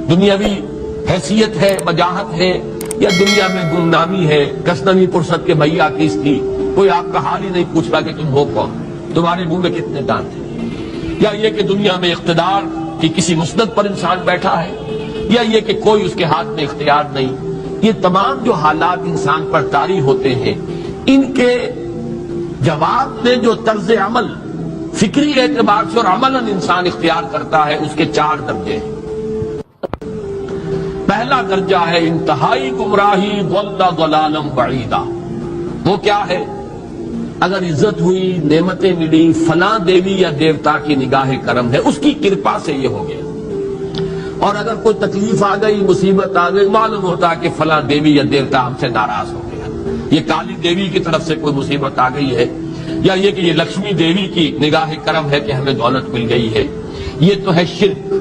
دنیاوی حیثیت ہے، وجاہت ہے، یا دنیا میں گمنامی ہے، کسنمی پرست کے بھیا کس تھی، کوئی آپ کا حال ہی نہیں پوچھ رہا کہ تم ہو کون، تمہارے منہ میں کتنے دانت ہیں، یا یہ کہ دنیا میں اقتدار کی کسی مسند پر انسان بیٹھا ہے، یا یہ کہ کوئی اس کے ہاتھ میں اختیار نہیں. یہ تمام جو حالات انسان پر طاری ہوتے ہیں، ان کے جواب میں جو طرز عمل فکری اعتبار سے اور عملاً انسان اختیار کرتا ہے، اس کے 4 درجے ہیں. پہلا درجہ ہے انتہائی گمراہی، ضل ضلالا بعیدا. وہ کیا ہے؟ اگر عزت ہوئی، نعمتیں ملی، فلاں دیوی یا دیوتا کی نگاہ کرم ہے، اس کی کرپا سے یہ ہو گیا. اور اگر کوئی تکلیف آ گئی، مصیبت آ گئی، معلوم ہوتا کہ فلاں دیوی یا دیوتا ہم سے ناراض ہو گیا، یہ کالی دیوی کی طرف سے کوئی مصیبت آ گئی ہے، یا یہ کہ یہ لکشمی دیوی کی نگاہ کرم ہے کہ ہمیں دولت مل گئی ہے. یہ تو ہے شرک.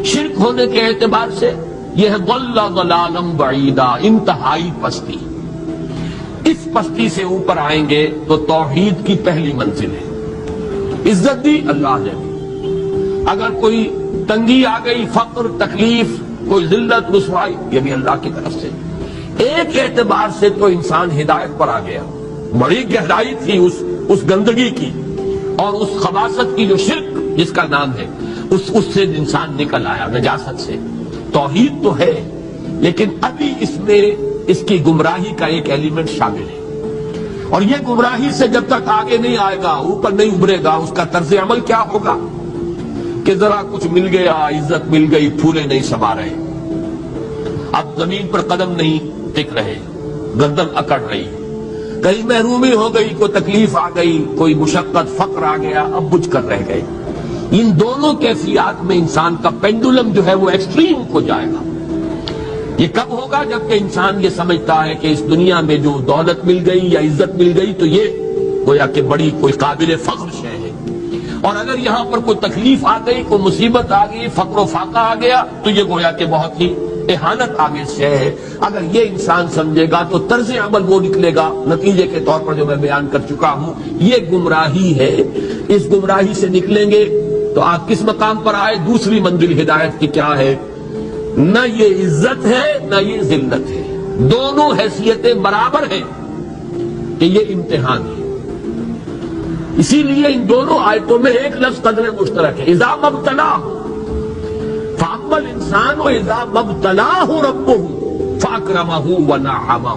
شرک ہونے کے اعتبار سے یہ ہے ضل ضلالا بعیدا، انتہائی پستی. اس پستی سے اوپر آئیں گے تو توحید کی پہلی منزل ہے. عزت دی اللہ نے دی، اگر کوئی تنگی آ گئی، فقر، تکلیف، کوئی ذلت، رسوائی، یہ بھی اللہ کی طرف سے. ایک اعتبار سے تو انسان ہدایت پر آ گیا. بڑی گہرائی تھی اس گندگی کی اور اس خباثت کی جو شرک جس کا نام ہے، اس سے انسان نکل آیا، نجاست سے. توحید تو ہے، لیکن ابھی اس میں اس کی گمراہی کا ایک ایلیمنٹ شامل ہے. اور یہ گمراہی سے جب تک آگے نہیں آئے گا، اوپر نہیں ابھرے گا، اس کا طرز عمل کیا ہوگا کہ ذرا کچھ مل گیا، عزت مل گئی، پھولے نہیں سما رہے، اب زمین پر قدم نہیں ٹک رہے، گردن اکڑ رہی، کہیں محرومی ہو گئی، کوئی تکلیف آ گئی، کوئی مشقت، فقر آ گیا، اب بجھ کر رہ گئے. ان دونوں کیفیات میں انسان کا پینڈولم جو ہے وہ ایکسٹریم کو جائے گا. یہ کب ہوگا؟ جبکہ انسان یہ سمجھتا ہے کہ اس دنیا میں جو دولت مل گئی یا عزت مل گئی تو یہ گویا کہ بڑی کوئی قابل فخر شے ہے، اور اگر یہاں پر کوئی تکلیف آ گئی، کوئی مصیبت آ گئی، فقر و فاقہ آ گیا تو یہ گویا کہ بہت ہی اہانت آمیز شے ہے. اگر یہ انسان سمجھے گا تو طرز عمل وہ نکلے گا نتیجے کے طور پر جو میں بیان کر چکا ہوں. یہ گمراہی ہے. اس گمراہی سے نکلیں گے تو آپ کس مقام پر آئے؟ دوسری منزل ہدایت کی کیا ہے؟ نہ یہ عزت ہے نہ یہ ذلت ہے، دونوں حیثیتیں برابر ہیں کہ یہ امتحان ہے. اسی لیے ان دونوں آیتوں میں ایک لفظ قدر مشترک ہے، اذا مبتلاہ فاما الانسان اذا مبتلاہ ربہ فاکرمہ ونعمہ.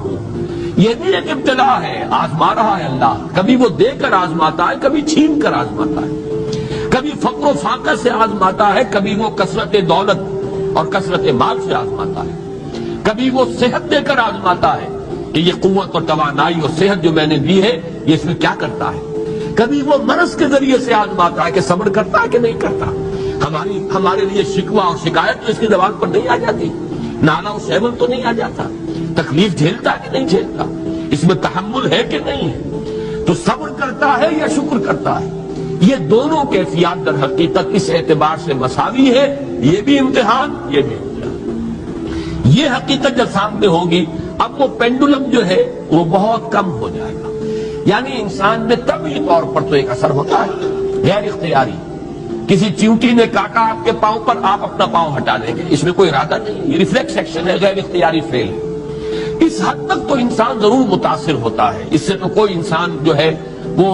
یہ بھی ایک ابتلا ہے، آزما رہا ہے اللہ. کبھی وہ دے کر آزماتا ہے، کبھی چھین کر آزماتا ہے، کبھی فقر و فاقہ سے آزماتا ہے، کبھی وہ کثرت دولت اور کثرت مال سے آزماتا ہے، کبھی وہ صحت دے کر آزماتا ہے کہ یہ قوت اور توانائی اور صحت جو میں نے دی ہے یہ اس میں کیا کرتا ہے، کبھی وہ مرض کے ذریعے سے آزماتا ہے کہ صبر کرتا ہے کہ نہیں کرتا. ہمارے لیے شکوہ اور شکایت تو اس کی زبان پر نہیں آ جاتی، نالا و شیون تو نہیں آ جاتا، تکلیف جھیلتا ہے کہ نہیں جھیلتا، اس میں تحمل ہے کہ نہیں ہے، تو صبر کرتا ہے یا شکر کرتا ہے. یہ دونوں کیفیات در حقیقت اس اعتبار سے مساوی ہے، یہ بھی امتحان، یہ بھی امتحان. یہ حقیقت جب سامنے ہوگی اب وہ پینڈولم جو ہے وہ بہت کم ہو جائے گا. یعنی انسان میں طبعی طور پر تو ایک اثر ہوتا ہے غیر اختیاری. کسی چیونٹی نے کاٹا آپ کے پاؤں پر، آپ اپنا پاؤں ہٹا لیں گے، اس میں کوئی ارادہ نہیں، یہ ریفلیکس ایکشن ہے، غیر اختیاری فعل. اس حد تک تو انسان ضرور متاثر ہوتا ہے، اس سے تو کوئی انسان جو ہے وہ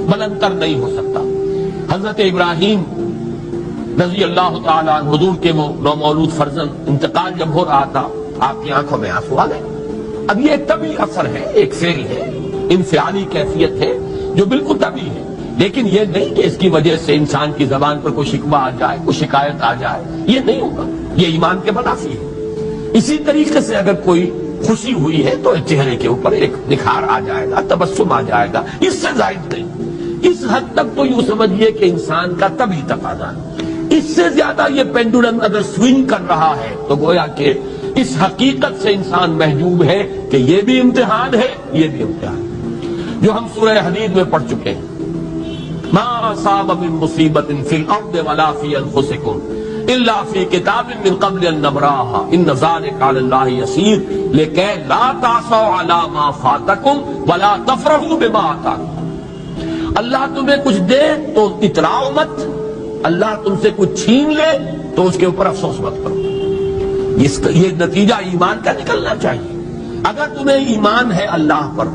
بلندر نہیں ہو سکتا. حضرت ابراہیم رضی اللہ تعالیٰ عنہ، حضور کے وہ نومولود فرزند، انتقال جب ہو رہا تھا آپ کی آنکھوں میں آنسو آ گئے. اب یہ ایک طبعی اثر ہے، ایک فعل ہے، انفعالی کیفیت ہے جو بالکل طبعی ہے، لیکن یہ نہیں کہ اس کی وجہ سے انسان کی زبان پر کوئی شکوہ آ جائے، کوئی شکایت آ جائے، یہ نہیں ہوگا. یہ ایمان کے منافی ہے. اسی طریقے سے اگر کوئی خوشی ہوئی ہے تو چہرے کے اوپر ایک نکھار آ جائے گا، تبسم آ جائے گا، اس سے زائد نہیں. اس حد تک تو یوں سمجھیے کہ انسان کا طبعی تقاضا ہے. اس سے زیادہ یہ پینڈولم اگر سوئنگ کر رہا ہے تو گویا کہ اس حقیقت سے انسان محجوب ہے کہ یہ بھی امتحان ہے، یہ بھی امتحان ہے، جو ہم سورہ حدید میں پڑھ چکے ہیں. ما اصاب من مصیبت فی الارض ولا فی انفسکم الا فی کتاب من قبل ان نبراها ان ذلک علی اللہ یسیر لکہ لا تعصوا علی ما فاتکم ولا تفرحوا بما آتاکم. اللہ تمہیں کچھ دے تو اتراؤ مت، اللہ تم سے کچھ چھین لے تو اس کے اوپر افسوس مت کرو. یہ نتیجہ ایمان کا نکلنا چاہیے. اگر تمہیں ایمان ہے اللہ پر،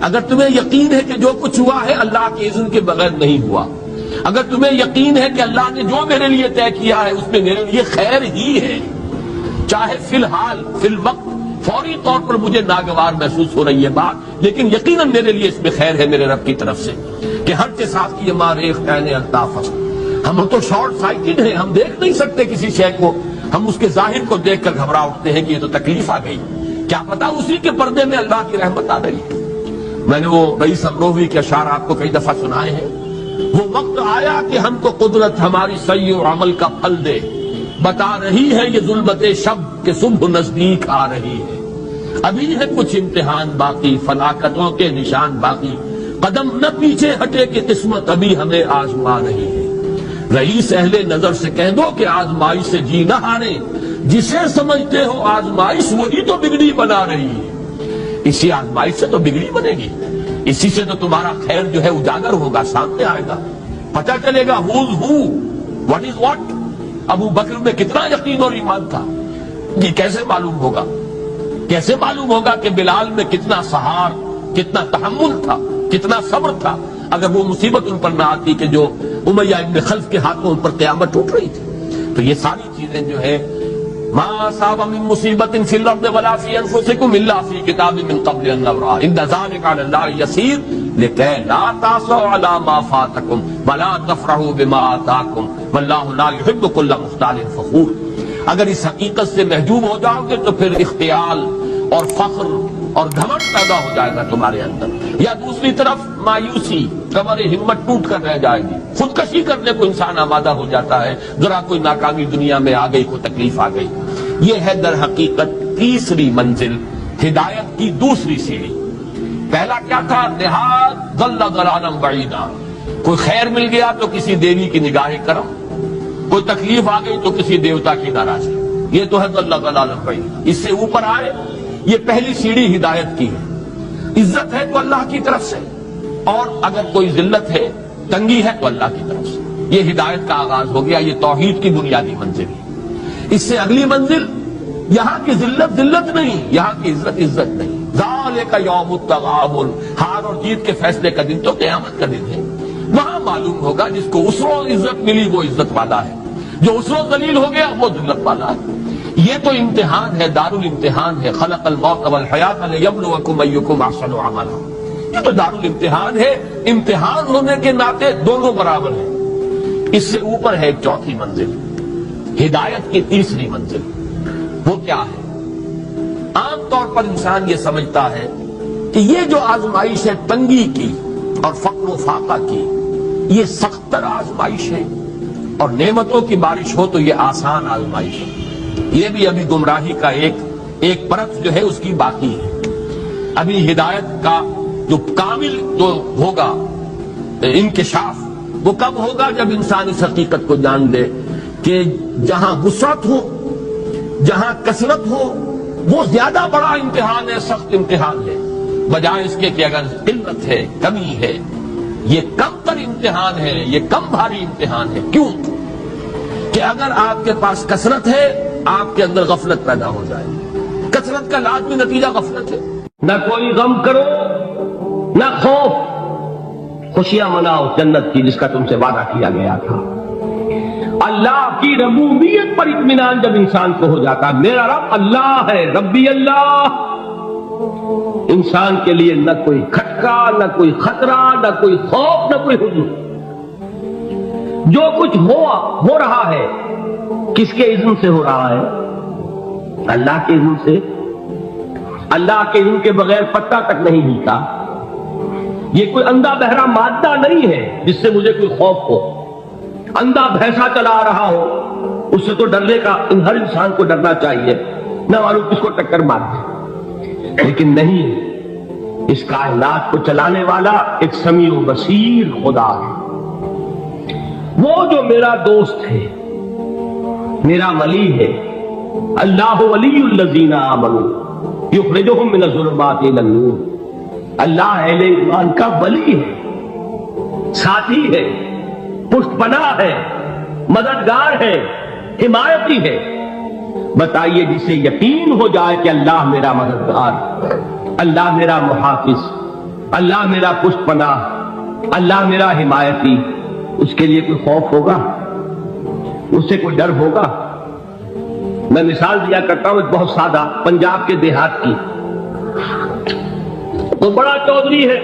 اگر تمہیں یقین ہے کہ جو کچھ ہوا ہے اللہ کے اذن کے بغیر نہیں ہوا، اگر تمہیں یقین ہے کہ اللہ نے جو میرے لیے طے کیا ہے اس میں میرے لیے خیر ہی ہے، چاہے فی الحال فی الوقت فوری طور پر مجھے ناگوار محسوس ہو رہی ہے بات، لیکن یقیناً میرے لیے اس میں خیر ہے میرے رب کی طرف سے، کہ ہر کے ساتھ کی ماریخ عین الطاف. ہم تو شارٹ سائٹڈ ہیں، ہم دیکھ نہیں سکتے کسی شے کو، ہم اس کے ظاہر کو دیکھ کر گھبرا اٹھتے ہیں کہ یہ تو تکلیف آ گئی، کیا پتا اسی کے پردے میں اللہ کی رحمت آ گئی. میں نے وہ رئیس امروہوی کے اشعار آپ کو کئی دفعہ سنائے ہیں. وہ وقت آیا کہ ہم کو قدرت ہماری سعی و عمل کا پھل دے، بتا رہی ہے یہ ظلمت شب کہ صبح نزدیک آ رہی ہے. ابھی ہے کچھ امتحان باقی، فلاکتوں کے نشان باقی، قدم نہ پیچھے ہٹے کہ قسمت ابھی ہمیں آزما رہی ہے. رئیس اہل نظر سے کہہ دو کہ آزمائش سے جی نہ ہارے، جسے سمجھتے ہو آزمائش وہی تو بگڑی بنا رہی ہے. اسی آزمائش سے تو بگڑی بنے گی، اسی سے تو تمہارا خیر جو ہے اجاگر ہوگا، سامنے آئے گا، پتہ چلے گا who's who, what is what. ابو بکر میں کتنا یقین اور ایمان تھا، یہ کیسے معلوم ہوگا؟ کیسے معلوم ہوگا کہ بلال میں کتنا سہار، کتنا تحمل تھا، کتنا صبر تھا، اگر وہ مصیبت ان پر نہ آتی کہ جو امیہ ابن خلف کے ہاتھوں ان پر قیامت ٹوٹ رہی تھی. تو یہ ساری چیزیں جو ہے ما اصاب من مصیبت فی الارض ولا فی انفسکم الا فی کتاب من قبل ان نبرأ ان ذلک علی اللہ یسیر لکی لا تعصوا علی ما فاتکم ولا تفرحوا بما آتاکم واللہ لا یحب کل مختال فخور. اگر اس حقیقت سے محجوب ہو جاؤ گے تو پھر اختیال اور فخر اور گھمنڈ پیدا ہو جائے گا تمہارے اندر، یا دوسری طرف مایوسی، کمر ہمت ٹوٹ کر رہ جائے گی، خودکشی کرنے کو انسان آمادہ ہو جاتا ہے ذرا کوئی ناکامی دنیا میں آ گئی، کوئی تکلیف آ گئی. یہ ہے در حقیقت تیسری منزل، ہدایت کی دوسری سیڑھی. پہلا کیا تھا؟ نہاد ضل ضلالا بعیدا. کوئی خیر مل گیا تو کسی دیوی کی نگاہ کرم، کوئی تکلیف آ گئی تو کسی دیوتا کی ناراضی. یہ تو ہے ضل ضلالا بعیدا. اس سے اوپر آئے، یہ پہلی سیڑھی ہدایت کی ہے. عزت ہے تو اللہ کی طرف سے، اور اگر کوئی ذلت ہے، تنگی ہے تو اللہ کی طرف سے. یہ ہدایت کا آغاز ہو گیا، یہ توحید کی بنیادی منزل ہے. اس سے اگلی منزل، یہاں کی ذلت ذلت نہیں، یہاں کی عزت عزت نہیں. ذالک یوم التغابن، ہار اور جیت کے فیصلے کا دن تو قیامت کا دن ہے. وہاں معلوم ہوگا جس کو اس روز عزت ملی وہ عزت والا ہے، جو اس روز ذلیل ہو گیا وہ ذلت والا ہے. یہ تو امتحان ہے، دار الامتحان ہے. خلق الموت والحیات لیبلوکم ایکم احسن عملا. یہ تو دار الامتحان ہے، امتحان ہونے کے ناطے دونوں برابر ہیں. اس سے اوپر ہے ایک چوتھی منزل، ہدایت کی تیسری منزل. وہ کیا ہے؟ عام طور پر انسان یہ سمجھتا ہے کہ یہ جو آزمائش ہے تنگی کی اور فقر و فاقہ کی، یہ سخت تر آزمائش ہے، اور نعمتوں کی بارش ہو تو یہ آسان آزمائش ہے. یہ بھی ابھی گمراہی کا ایک پرت جو ہے اس کی باقی ہے. ابھی ہدایت کا جو کامل جو ہوگا انکشاف وہ کب ہوگا؟ جب انسان اس حقیقت کو جان لے کہ جہاں وسعت ہو، جہاں کثرت ہو، وہ زیادہ بڑا امتحان ہے، سخت امتحان ہے، بجائے اس کے کہ اگر قلت ہے، کمی ہے، یہ کم تر امتحان ہے، یہ کم بھاری امتحان ہے. کیوں؟ کہ اگر آپ کے پاس کثرت ہے آپ کے اندر غفلت پیدا ہو جائے. کثرت کا لازمی نتیجہ غفلت ہے. نہ کوئی غم کرو نہ خوف، خوشیاں مناؤ جنت کی جس کا تم سے وعدہ کیا گیا تھا. اللہ کی ربوبیت پر اطمینان جب انسان کو ہو جاتا، میرا رب اللہ ہے، ربی اللہ، انسان کے لیے نہ کوئی کھٹکا، نہ کوئی خطرہ، نہ کوئی خوف، نہ کوئی حزن. جو کچھ ہو رہا ہے کس کے اذن سے ہو رہا ہے؟ اللہ کے اذن سے. اللہ کے اذن کے بغیر پتہ تک نہیں ہلتا. یہ کوئی اندھا بہرا مادہ نہیں ہے جس سے مجھے کوئی خوف ہو. اندھا بھینسا چلا آ رہا ہو اس سے تو ڈرنے کا ہر انسان کو ڈرنا چاہیے، نہ معلوم کس کو ٹکر مار دے. لیکن نہیں، اس کائنات کو چلانے والا ایک سمیع و بصیر خدا ہے. وہ جو میرا دوست ہے، میرا ولی ہے. اللہ ولی الذین آمنوا یخرجہم من الظلمات الی النور. اللہ اہل ایمان کا ولی ہے، ساتھی ہے، پشت پناہ ہے، مددگار ہے، حمایتی ہے. بتائیے جسے یقین ہو جائے کہ اللہ میرا مددگار، اللہ میرا محافظ، اللہ میرا پشت پناہ، اللہ میرا حمایتی، اس کے لیے کوئی خوف ہوگا؟ اس سے کوئی ڈر ہوگا؟ میں مثال دیا کرتا ہوں ایک بہت سادہ، پنجاب کے دیہات کی۔ تو بڑا چودھری ہے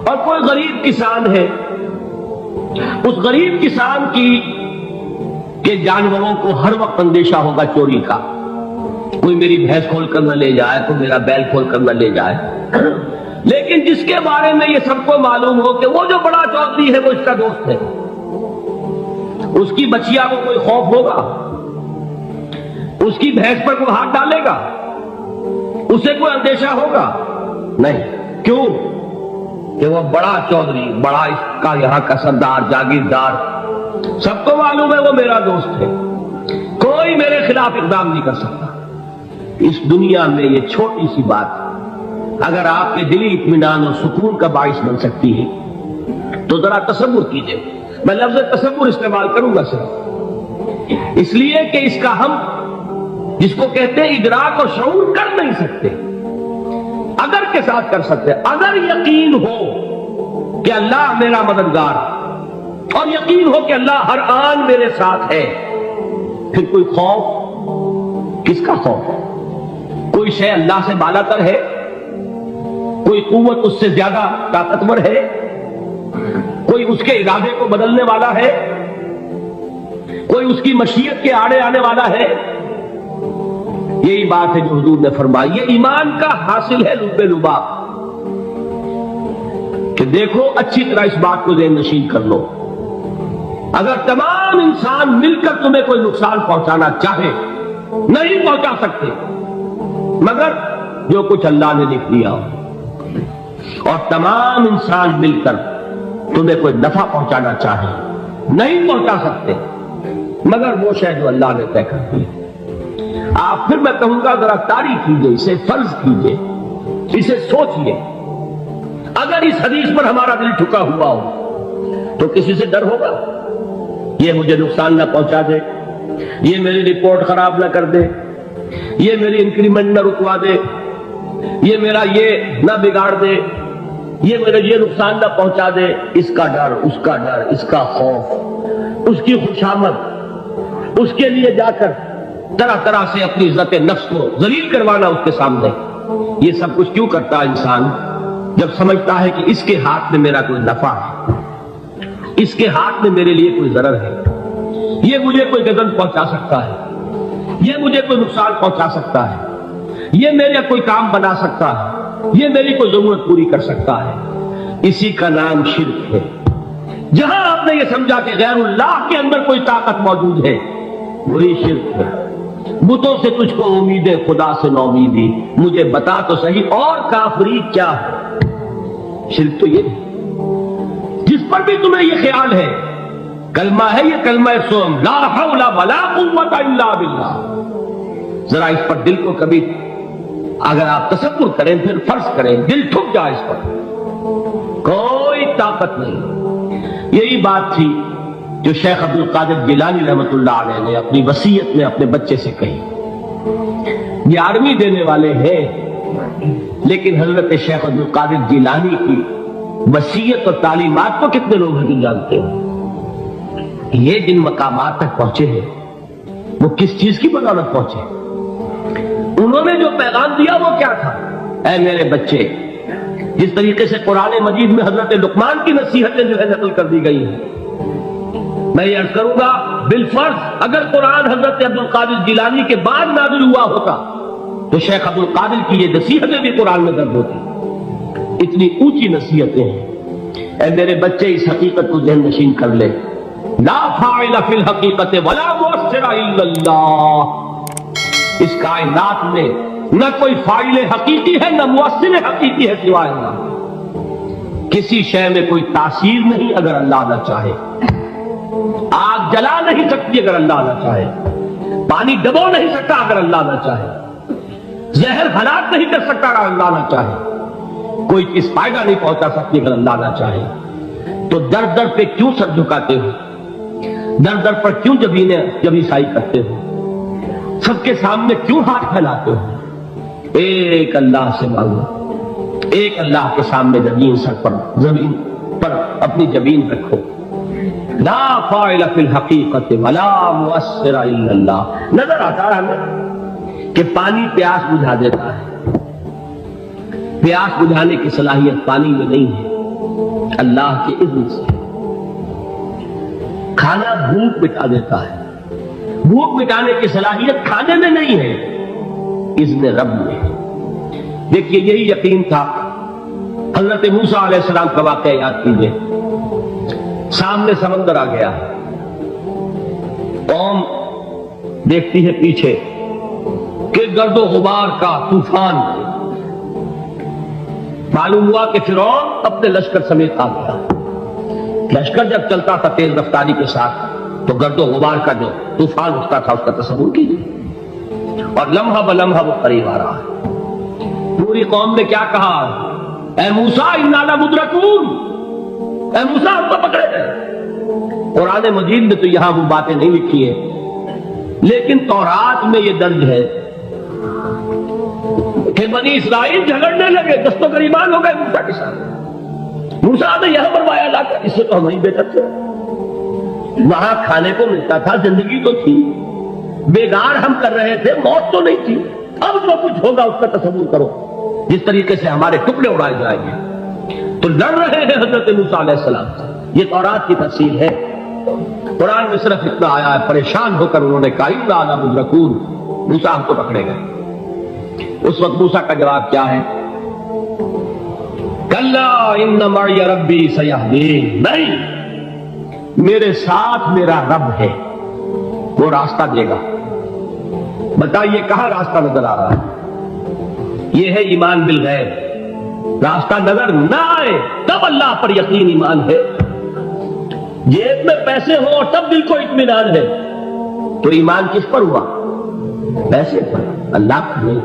اور کوئی غریب کسان ہے، اس غریب کسان کی کہ جانوروں کو ہر وقت اندیشہ ہوگا چوری کا، کوئی میری بھینس کھول کر نہ لے جائے، کوئی میرا بیل کھول کر نہ لے جائے۔ لیکن جس کے بارے میں یہ سب کو معلوم ہو کہ وہ جو بڑا چودھری ہے وہ اس کا دوست ہے، اس کی بچیا کو کوئی خوف ہوگا؟ اس کی بھینس پر کوئی ہاتھ ڈالے گا؟ اسے کوئی اندیشہ ہوگا؟ نہیں۔ کیوں؟ کہ وہ بڑا چودھری، بڑا اس کا یہاں کا سردار، جاگیردار، سب کو معلوم ہے وہ میرا دوست ہے، کوئی میرے خلاف اقدام نہیں کر سکتا۔ اس دنیا میں یہ چھوٹی سی بات اگر آپ کے دلی اطمینان اور سکون کا باعث بن سکتی ہے تو ذرا تصور کیجئے۔ میں لفظ تصور استعمال کروں گا صرف اس لیے کہ اس کا ہم جس کو کہتے ہیں ادراک اور شعور کر نہیں سکتے، اگر کے ساتھ کر سکتے۔ اگر یقین ہو کہ اللہ میرا مددگار اور یقین ہو کہ اللہ ہر آن میرے ساتھ ہے، پھر کوئی خوف؟ کس کا خوف؟ کوئی شے اللہ سے بالاتر ہے؟ کوئی قوت اس سے زیادہ طاقتور ہے؟ کوئی اس کے ارادے کو بدلنے والا ہے؟ کوئی اس کی مشیت کے آڑے آنے والا ہے؟ یہی بات ہے جو حضور نے فرمائی، یہ ایمان کا حاصل ہے لب لباب، کہ دیکھو اچھی طرح اس بات کو ذہن نشین کر لو، اگر تمام انسان مل کر تمہیں کوئی نقصان پہنچانا چاہے نہیں پہنچا سکتے، مگر جو کچھ اللہ نے لکھ دیا ہو، اور تمام انسان مل کر تمہیں کوئی نفع پہنچانا چاہے نہیں پہنچا سکتے، مگر وہ شے جو اللہ نے طے کر دی۔ آپ پھر میں کہوں گا ذرا تعریف کیجئے، اسے فرض کیجئے، اسے سوچئے۔ اگر اس حدیث پر ہمارا دل ٹھکا ہوا ہو تو کسی سے ڈر ہوگا؟ یہ مجھے نقصان نہ پہنچا دے، یہ میری رپورٹ خراب نہ کر دے، یہ میری انکریمنٹ نہ رکوا دے، یہ میرا یہ نہ بگاڑ دے، یہ میرا یہ نقصان نہ پہنچا دے۔ اس کا ڈر، اس کا ڈر، اس کا خوف، اس کی خوشامد، اس کے لیے جا کر طرح طرح سے اپنی عزت نفس کو ذلیل کروانا اس کے سامنے، یہ سب کچھ کیوں کرتا ہے انسان؟ جب سمجھتا ہے کہ اس کے ہاتھ میں میرا کوئی نفع ہے، اس کے ہاتھ میں میرے لیے کوئی ضرر ہے، یہ مجھے کوئی گزن پہنچا سکتا ہے، یہ مجھے کوئی نقصان پہنچا سکتا ہے، یہ میرا کوئی کام بنا سکتا ہے، یہ میری کوئی ضرورت پوری کر سکتا ہے، اسی کا نام شرک ہے۔ جہاں آپ نے یہ سمجھا کہ غیر اللہ کے اندر کوئی طاقت موجود ہے، وہی شرک ہے۔ بتوں سے تجھ کو امید ہے، خدا سے نو امیدی، مجھے بتا تو صحیح اور کافری کیا ہے؟ شرک تو یہ جس پر بھی تمہیں یہ خیال ہے، کلمہ ہے یہ کلمہ سوم، لا حول ولا قوت الا باللہ، ذرا اس پر دل کو کبھی اگر آپ تصور کریں، پھر فرض کریں، دل ٹھک جائے اس پر، کوئی طاقت نہیں۔ یہی بات تھی جو شیخ عبد القادر جیلانی رحمۃ اللہ علیہ نے اپنی وصیت میں اپنے بچے سے کہی۔ یہ آرمی دینے والے ہیں، لیکن حضرت شیخ عبد القادر جیلانی کی وصیت اور تعلیمات کو کتنے لوگ نہیں جانتے ہیں؟ یہ جن مقامات تک پہنچے ہیں وہ کس چیز کی بدولت پہنچے؟ انہوں نے جو پیغام دیا وہ کیا تھا؟ اے میرے بچے، جس طریقے سے قرآن مجید میں حضرت لقمان کی نصیحتیں جو ہے نقل کر دی گئی ہیں، میں یہ عرض کروں گا بالفرض اگر قرآن حضرت عبد القادر جیلانی کے بعد نازل ہوا ہوتا تو شیخ عبد القادر کی یہ نصیحتیں بھی قرآن میں درج ہوتی۔ اتنی اونچی نصیحتیں ہیں۔ اے میرے بچے، اس حقیقت کو ذہن نشین کر لے، لا فاعل فی الحقیقت ولا مؤثر الا اللہ۔ اس کائنات میں نہ کوئی فاعل حقیقی ہے نہ مؤثر حقیقی ہے سوائے اللہ۔ کسی شے میں کوئی تاثیر نہیں اگر اللہ نہ چاہے، آگ جلا نہیں سکتی اگر اللہ نہ چاہے، پانی ڈبو نہیں سکتا اگر اللہ نہ چاہے، زہر ہلاک نہیں کر سکتا اگر اللہ نہ چاہے، کوئی چیز فائدہ نہیں پہنچا سکتی اگر اللہ نہ چاہے۔ تو در در پہ کیوں سر جھکاتے ہو؟ در در پر کیوں جبینیں جبی سائی کرتے ہو؟ سب کے سامنے کیوں ہاتھ پھیلاتے ہو؟ ایک اللہ سے مانگو، ایک اللہ کے سامنے زمین پر اپنی جبین رکھو. لا فاعل فی الحقیقت ولا مؤثر الا اللہ. نظر آتا ہے ہمیں کہ پانی پیاس بجھا دیتا ہے، پیاس بجھانے کی صلاحیت پانی میں نہیں ہے، اللہ کے اذن سے. کھانا بھوک مٹا دیتا ہے، بھوک مٹانے کی صلاحیت کھانے میں نہیں ہے، اذن رب میں. دیکھیے یہی یقین تھا. حضرت موسیٰ علیہ السلام کا واقعہ یاد کیجئے. سامنے سمندر آ گیا، قوم دیکھتی ہے پیچھے کہ گرد و غبار کا طوفان. معلوم ہوا کہ فرعون اپنے لشکر سمیت آ گیا. لشکر جب چلتا تھا تیز رفتاری کے ساتھ تو گرد و غبار کا جو طوفان اٹھتا تھا اس کا تصور کیجیے. اور لمحہ بلمحہ وہ قریب آ رہا ہے. پوری قوم نے کیا کہا؟ اے موسیٰ انا لمدرکون، اے موسیٰ ہم کو پکڑے گئے. قرآن مجید میں تو یہاں وہ باتیں نہیں لکھی ہیں، لیکن تورات میں یہ درج ہے کہ بنی اسرائیل جھگڑنے لگے، دست و گریبان ہو گئے موسیٰ کے ساتھ. موسیٰ نے یہاں فرمایا لا کر، اس سے تو ہم ہی بہتر تھے. وہاں کھانے کو ملتا تھا، زندگی تو تھی، بیگار ہم کر رہے تھے، موت تو نہیں تھی. اب جو کچھ ہوگا اس کا تصور کرو، جس طریقے سے ہمارے ٹکڑے اڑائے جائیں گے. تو لڑ رہے ہیں حضرت موسیٰ علیہ السلام سے. یہ تورات کی تفصیل ہے. قرآن میں صرف اتنا آیا ہے، پریشان ہو کر انہوں نے کہا انا لمدرکون، موسیٰ ہم کو پکڑے گئے. اس وقت موسیٰ کا جواب کیا ہے؟ کلا ان معی ربی سیہدین. نہیں، میرے ساتھ میرا رب ہے، وہ راستہ دے گا. بتائیے کہاں راستہ نظر آ رہا ہے؟ یہ ہے ایمان بالغیب. راستہ نظر نہ آئے تب اللہ پر یقین ایمان ہے. جیب میں پیسے ہو اور تب دل کو اطمینان ہے تو ایمان کس پر ہوا؟ پیسے پر، اللہ پر نہیں.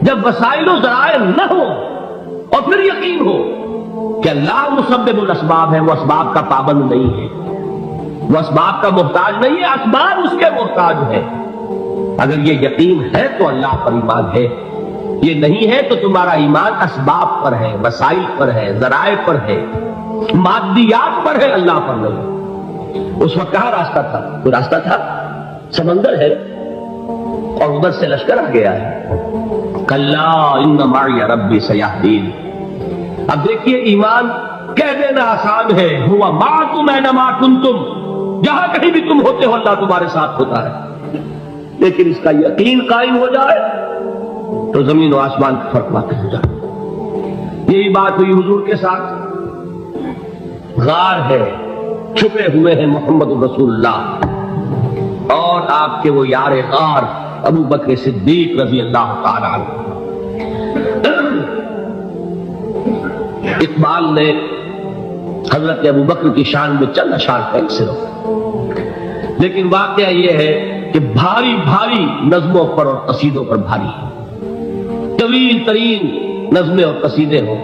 جب وسائل و ذرائع نہ ہو اور پھر یقین ہو کہ اللہ مسبب الاسباب ہے، وہ اسباب کا پابند نہیں ہے، وہ اسباب کا محتاج نہیں ہے، اسباب اس کے محتاج ہے. اگر یہ یقین ہے تو اللہ پر ایمان ہے. یہ نہیں ہے تو تمہارا ایمان اسباب پر ہے، وسائل پر ہے، ذرائع پر ہے، مادیات پر ہے، اللہ پر نہیں. اس وقت کہاں راستہ تھا؟ کوئی راستہ تھا؟ سمندر ہے اور ادھر سے لشکر آ گیا ہے. کلا ان معی ربی سیہدین. اب دیکھیے ایمان کہہ دینا آسان ہے، ہوا معکم اینما کنتم، جہاں کہیں بھی تم ہوتے ہو اللہ تمہارے ساتھ ہوتا ہے. لیکن اس کا یقین قائم ہو جائے تو زمین و آسمان کا فرق واقع ہو جائے. یہی بات ہوئی حضور کے ساتھ. غار ہے، چھپے ہوئے ہیں محمد رسول اللہ اور آپ کے وہ یار غار ابو بکر صدیق رضی اللہ تعالی عنہ. اقبال نے حضرت ابو بکر کی شان میں چند اشعار پھینک صرف، لیکن واقعہ یہ ہے کہ بھاری بھاری نظموں پر اور قصیدوں پر بھاری ہے. طویل ترین نظمیں اور قصیدے ہوں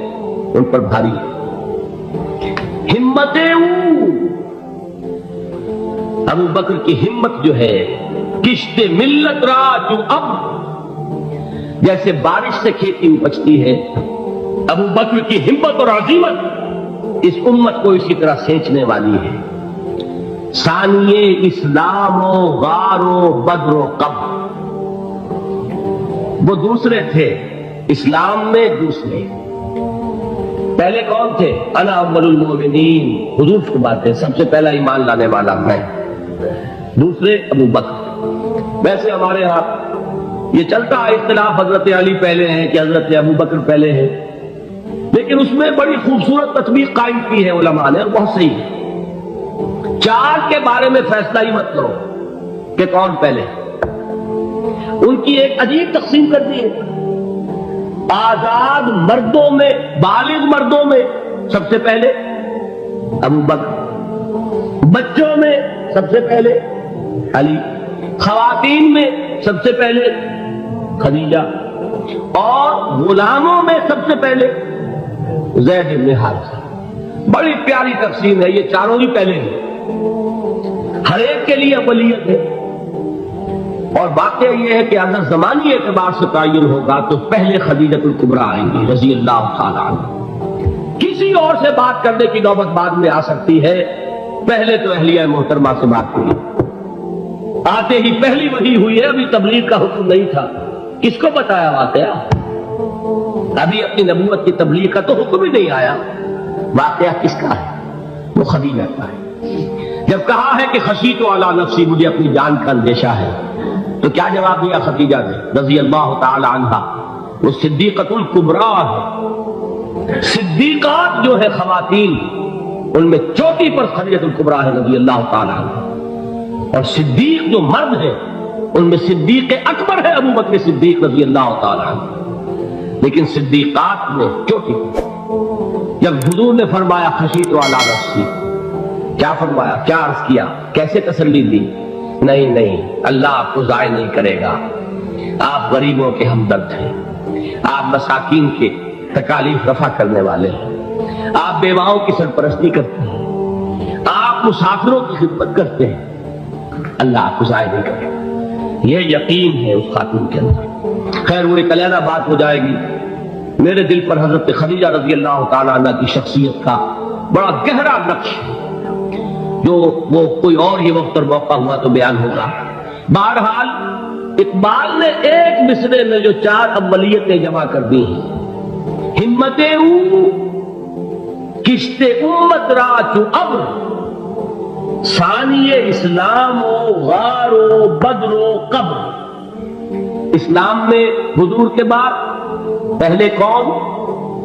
ان پر بھاری ہے. ہمتیں ابو بکر کی ہمت جو ہے، کشت ملت را جو اب جیسے بارش سے کھیتی اپجتی ہے، ابو بکر کی ہمت اور عزیمت اس امت کو اسی طرح سینچنے والی ہے. ثانیے اسلام و غار و بدر و قبر، وہ دوسرے تھے اسلام میں، دوسرے. پہلے کون تھے؟ انا اول المؤمنین، حضور کی بات ہے، سب سے پہلا ایمان لانے والا میں. دوسرے ابو بکر. ویسے ہمارے ہاں یہ چلتا ہے اختلاف، حضرت علی پہلے ہیں کہ حضرت ابو بکر پہلے ہیں، لیکن اس میں بڑی خوبصورت تطبیق قائم کی ہے علماء نے اور بہت صحیح ہے. چار کے بارے میں فیصلہ ہی مت کرو کہ کون پہلے. ان کی ایک عجیب تقسیم کر دی ہے. آزاد مردوں میں، بالغ مردوں میں سب سے پہلے ابو بکر، بچوں میں سب سے پہلے علی، خواتین میں سب سے پہلے خدیجہ، اور غلاموں میں سب سے پہلے زید بن حارثہ. بڑی پیاری تقسیم ہے. یہ چاروں ہی پہلے ہیں، ہر ایک کے لیے اولیت ہے. اور واقعہ یہ ہے کہ اگر زمانی اعتبار سے تعین ہوگا تو پہلے خدیجہ الکبریٰ آئیں گی رضی اللہ تعالیٰ عنہ. کسی اور سے بات کرنے کی نوبت بعد میں آ سکتی ہے، پہلے تو اہلیہ محترمہ سے بات ہوئی. آتے ہی پہلی وحی ہوئی ہے، ابھی تبلیغ کا حکم نہیں تھا. کس کو بتایا واقعہ؟ ابھی اپنی نبوت کی تبلیغ کا تو حکم ہی نہیں آیا. واقعہ کس کا ہے؟ وہ خدیجہ کا ہے. جب کہا ہے کہ خشیت علی نفسی، مجھے اپنی جان کا اندیشہ ہے، تو کیا جواب دیا خدیجہ نے رضی اللہ تعالی عنہا؟ وہ صدیقۃ الکبریٰ ہے. صدیقات جو ہے خواتین، ان میں چوٹی پر خدیجہ الکبریٰ ہے رضی اللہ تعالی عنہا. اور صدیق جو مرد ہے ان میں صدیق اکبر ہے ابو بکر صدیق رضی اللہ تعالی عنہ. لیکن صدیقات میں چوٹی. جب حضور نے فرمایا خشیت علی نفسی، کیا فرمایا، کیا عرض کیا، کیسے تسلی دی؟ نہیں نہیں، اللہ آپ کو ضائع نہیں کرے گا. آپ غریبوں کے ہمدرد ہیں، آپ مساکین کے تکالیف رفع کرنے والے ہیں، آپ بیواؤں کی سرپرستی کرتے ہیں، آپ مسافروں کی خدمت کرتے ہیں. اللہ آپ کو ضائع نہیں کرے گا. یہ یقین ہے اس خاتون کے اندر. خیر، وہ ایک علیحدہ بات ہو جائے گی. میرے دل پر حضرت خدیجہ رضی اللہ تعالیٰ عنہ کی شخصیت کا بڑا گہرا نقش جو وہ کوئی اور یہ وقت اور موقع ہوا تو بیان ہوگا. بہرحال اقبال نے ایک مصرے میں جو 4 اولیتیں جمع کر دی ہیں، ہمتیں او کشت امت را چو ابر، ثانی اسلام و غار و بدر و قبر. اسلام میں حضور کے بعد پہلے کون؟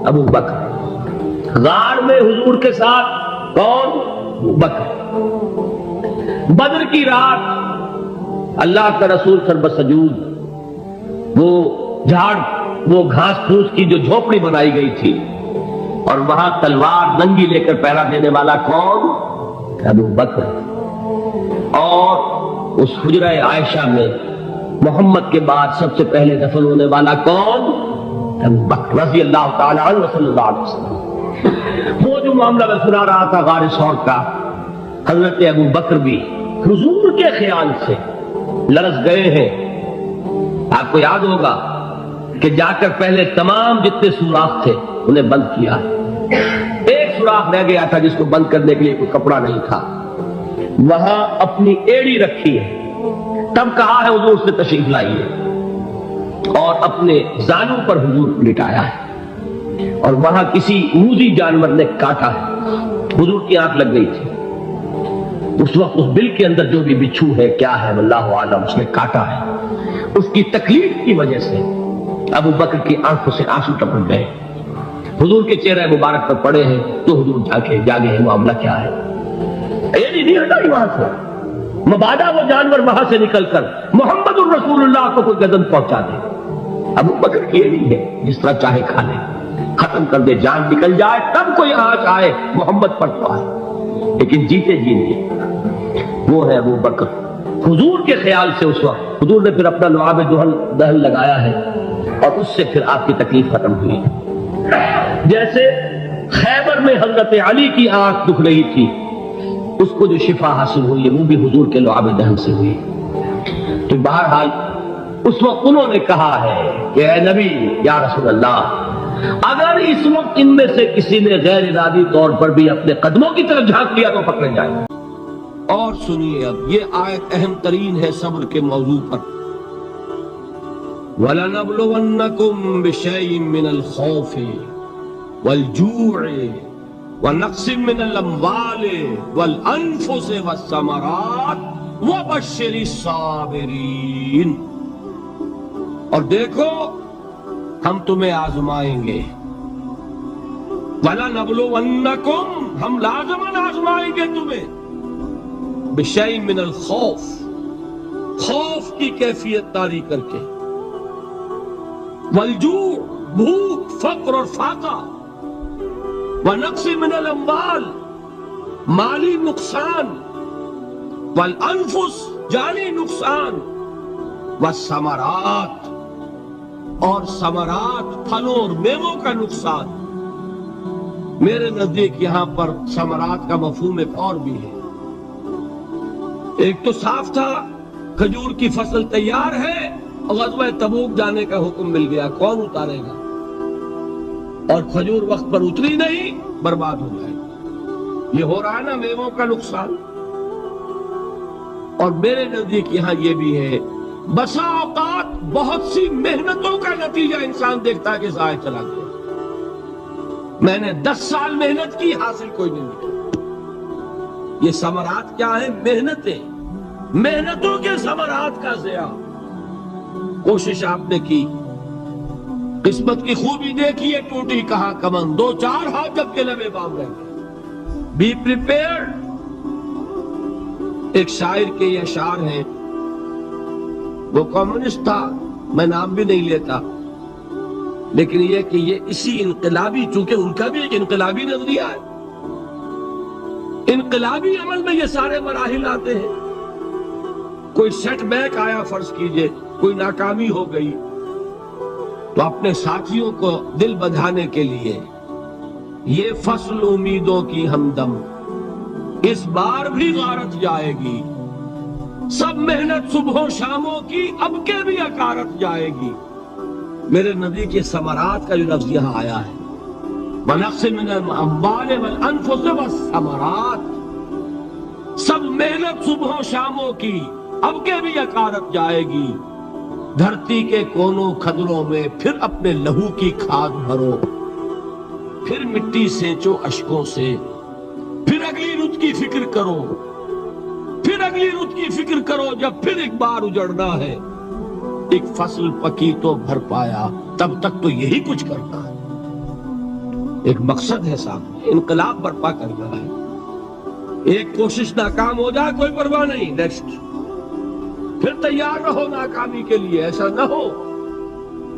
ابو بکر. غار میں حضور کے ساتھ کون؟ ابو بکر. بدر کی رات اللہ کا رسول سر بسجود، وہ جھاڑ، وہ گھاس پھوس کی جو جھوپڑی بنائی گئی تھی، اور وہاں تلوار ننگی لے کر پہرا دینے والا کون؟ ابو بکر. اور اس حجرہ عائشہ میں محمد کے بعد سب سے پہلے دفن ہونے والا کون؟ ابو بکر رضی اللہ تعالی عنہ صلی اللہ علیہ وسلم. وہ جو معاملہ میں سنا رہا تھا غار ثور کا، حضرت ابو بکر بھی حضور کے خیال سے لرز گئے ہیں. آپ کو یاد ہوگا کہ جا کر پہلے تمام جتنے سوراخ تھے انہیں بند کیا. ایک سوراخ رہ گیا تھا جس کو بند کرنے کے لیے کوئی کپڑا نہیں تھا. وہاں اپنی ایڑی رکھی ہے. تب کہا ہے حضور سے تشریف لائیے، اور اپنے زانوں پر حضور کو لٹایا ہے. اور وہاں کسی موذی جانور نے کاٹا ہے. حضور کی آنکھ لگ گئی تھی. اس وقت اس بل کے اندر جو بھی بچھو ہے، کیا ہے واللہ عالم، اس نے کاٹا ہے. اس کی تکلیف کی وجہ سے ابو بکر کی آنکھوں سے آنسو ٹپک گئے. حضور کے چہرے مبارک پر پڑے ہیں تو حضور جاگے ہیں. معاملہ کیا ہے؟ ایڑی نہیں ہٹائی وہاں سے. مبادا وہ جانور وہاں سے نکل کر محمد الرسول اللہ کو کوئی گزن پہنچا دے. ابو بکر کی ایڑی ہے، جس طرح چاہے کھا لے، ختم کر دے، جان نکل جائے تب کوئی آنچ آئے محمد پر تو آئے، لیکن جیتے جی نہیں. وہ ہے ابو بکر. حضور کے خیال سے اس وقت حضور نے پھر اپنا لعاب دہن لگایا ہے، اور اس سے پھر آپ کی تکلیف ختم ہوئی. جیسے خیبر میں حضرت علی کی آنکھ دکھ رہی تھی، اس کو جو شفا حاصل ہوئی وہ بھی حضور کے لعاب دہن سے ہوئی. تو بہرحال اس وقت انہوں نے کہا ہے کہ اے نبی یا رسول اللہ، اگر اس وقت ان میں سے کسی نے غیر ارادی طور پر بھی اپنے قدموں کی طرف جھانک لیا تو پکڑے جائیں. اور سنیے، اب یہ آیت اہم ترین ہے صبر کے موضوع پر. وَلَنَبْلُوَنَّكُمْ بِشَيْءٍ مِّنَ الْخَوْفِ وَالْجُوعِ وَنَقْصٍ مِّنَ الْأَمْوَالِ وَالْأَنفُسِ وَالثَّمَرَاتِ وَبَشِّرِ الصَّابِرِينَ. اور دیکھو ہم تمہیں آزمائیں گے. وَلَنَبْلُوَنَّكُمْ، ہم لازماً آزمائیں گے تمہیں. بِشَيْءٍ مِّنَ الْخَوْفِ، خوف کی کیفیت طاری کر کے، والجوع، بھوک، فقر اور فاقہ، وَنَقْصٍ مِّنَ الْأَمْوَالِ، مالی نقصان، والانفس، جانی نقصان، والثمرات، اور ثمرات، پھلوں اور میووں کا نقصان. میرے نزدیک یہاں پر ثمرات کا مفہوم ایک اور بھی ہے. ایک تو صاف تھا کھجور کی فصل تیار ہے اور غزوہ تبوک جانے کا حکم مل گیا، کون اتارے گا؟ اور کھجور وقت پر اتری نہیں، برباد ہو جائے گی۔ یہ ہو رہا ہے نا میووں کا نقصان۔ اور میرے نزدیک یہاں یہ بھی ہے، بسا اوقات بہت سی محنتوں کا نتیجہ انسان دیکھتا ہے کہ ضائع چلا گیا، میں نے 10 سال محنت کی، حاصل کوئی نہیں ملا۔ یہ ثمرات کیا ہیں؟ محنتوں کے ثمرات کا ضیاع۔ کوشش آپ نے کی، قسمت کی خوبی دیکھیے، ٹوٹی کہاں کمن، 2-4 ہاتھ جب کے لبے بام رہ گئے۔ Be prepared. ایک شاعر کے یہ اشعار ہیں، وہ کمیونسٹ تھا، میں نام بھی نہیں لیتا، لیکن یہ کہ یہ اسی انقلابی، چونکہ ان کا بھی ایک انقلابی نظریہ ہے، انقلابی عمل میں یہ سارے مراحل آتے ہیں۔ کوئی سیٹ بیک آیا، فرض کیجئے کوئی ناکامی ہو گئی، تو اپنے ساتھیوں کو دل بندھانے کے لیے یہ فصل امیدوں کی ہمدم اس بار بھی غارت جائے گی، سب محنت صبح و شاموں کی اب کے بھی اکارت جائے گی۔ میرے نزدیک یہ ثمرات کا جو لفظ یہاں آیا ہے، وَنَقْصٍ مِّنَ الْأَمْوَالِ وَالْأَنفُسِ وَالثَّمَرَاتِ، سب محنت صبح و شاموں کی اب کے بھی اکارت جائے گی۔ دھرتی کے کونوں کھدروں میں پھر اپنے لہو کی کھاد بھرو، پھر مٹی سینچو اشکوں سے، پھر اگلی رت کی فکر کرو، پھر اگلی رت کی فکر کرو، جب پھر ایک بار اجڑنا ہے۔ ایک فصل پکی تو بھر پایا، تب تک تو یہی کچھ کرنا ہے۔ ایک مقصد ہے سامنے، انقلاب برپا کرنا ہے۔ ایک کوشش ناکام ہو جائے کوئی پرواہ نہیں، نیکسٹ، پھر تیار رہو ناکامی کے لیے۔ ایسا نہ ہو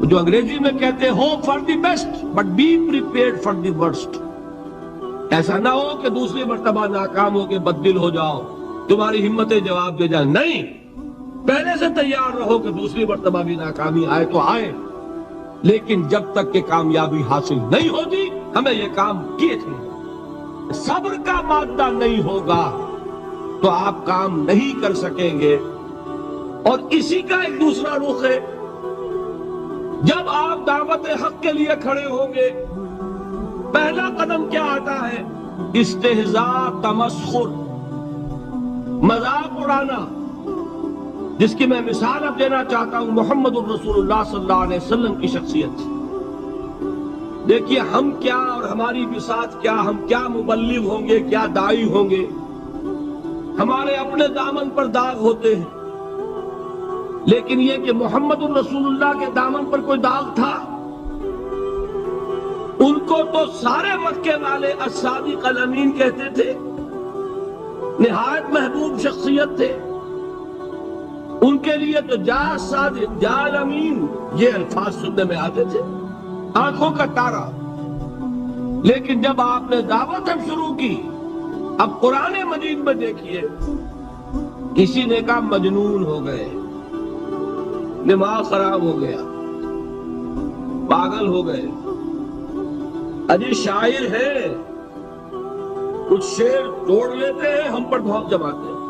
جو انگریزی میں کہتے ہیں hope for the best but be prepared for the worst. ایسا نہ ہو کہ دوسری مرتبہ ناکام ہو کے بددل ہو جاؤ، تمہاری ہمتیں جواب دے جائیں، نہیں، پہلے سے تیار رہو کہ دوسری مرتبہ بھی ناکامی آئے تو آئے، لیکن جب تک کہ کامیابی حاصل نہیں ہوتی ہمیں یہ کام کیے تھے۔ صبر کا مادہ نہیں ہوگا تو آپ کام نہیں کر سکیں گے۔ اور اسی کا ایک دوسرا رخ ہے، جب آپ دعوت حق کے لیے کھڑے ہوں گے، پہلا قدم کیا آتا ہے؟ استہزاء، تمسخر، مذاق اڑانا، جس کی میں مثال اب دینا چاہتا ہوں محمد الرسول اللہ صلی اللہ علیہ وسلم کی شخصیت سے۔ دیکھیے ہم کیا اور ہماری بساط کیا، ہم کیا مبلغ ہوں گے، کیا داعی ہوں گے، ہمارے اپنے دامن پر داغ ہوتے ہیں، لیکن یہ کہ محمد الرسول اللہ کے دامن پر کوئی داغ تھا؟ ان کو تو سارے مکے والے الصادق الامین کہتے تھے، نہایت محبوب شخصیت تھے، ان کے لیے تو جا صادق، جا الامین، یہ الفاظ سننے میں آتے تھے، آنکھوں کا تارا۔ لیکن جب آپ نے دعوت شروع کی، اب قرآن مجید میں دیکھیے، کسی نے کہا مجنون ہو گئے، دماغ خراب ہو گیا، پاگل ہو گئے، اجی شاعر ہے، کچھ شعر توڑ لیتے ہیں، ہم پر بہت جماتے ہیں۔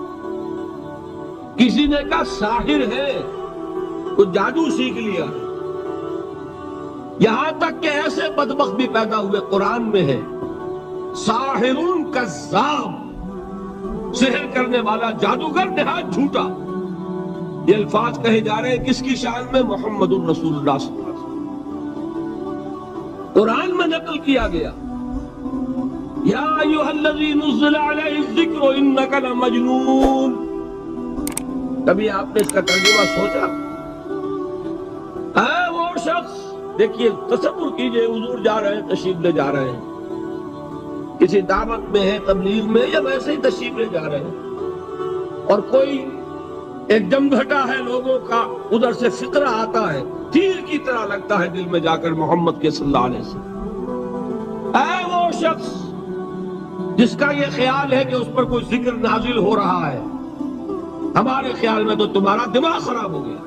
کسی نے کہا ساحر ہے، کچھ جادو سیکھ لیا، یہاں تک کہ ایسے بدبخت بھی پیدا ہوئے، قرآن میں ہے ساحر کذاب، سحر کرنے والا جادوگر نہایت جھوٹا۔ یہ الفاظ کہے جا رہے ہیں کس کی شان میں؟ محمد الرسول اللہ صلی اللہ علیہ وسلم۔ قرآن میں نقل کیا گیا، یا ایھا الذی نزل علیہ الذکر انک لمجنون۔ کبھی آپ نے اس کا ترجمہ سوچا؟ اے وہ شخص، دیکھیے تصور کیجئے، حضور جا رہے ہیں، تشریف لے جا رہے ہیں، کسی دعوت میں ہے، تبلیغ میں، یا ویسے ہی تشریف لے جا رہے ہیں، اور کوئی ایک جمگھٹا ہے لوگوں کا، ادھر سے فقرہ آتا ہے، تیر کی طرح لگتا ہے دل میں جا کر محمد کے صلی اللہ علیہ وسلم۔ اے وہ شخص جس کا یہ خیال ہے کہ اس پر کوئی ذکر نازل ہو رہا ہے، ہمارے خیال میں تو تمہارا دماغ خراب ہو گیا۔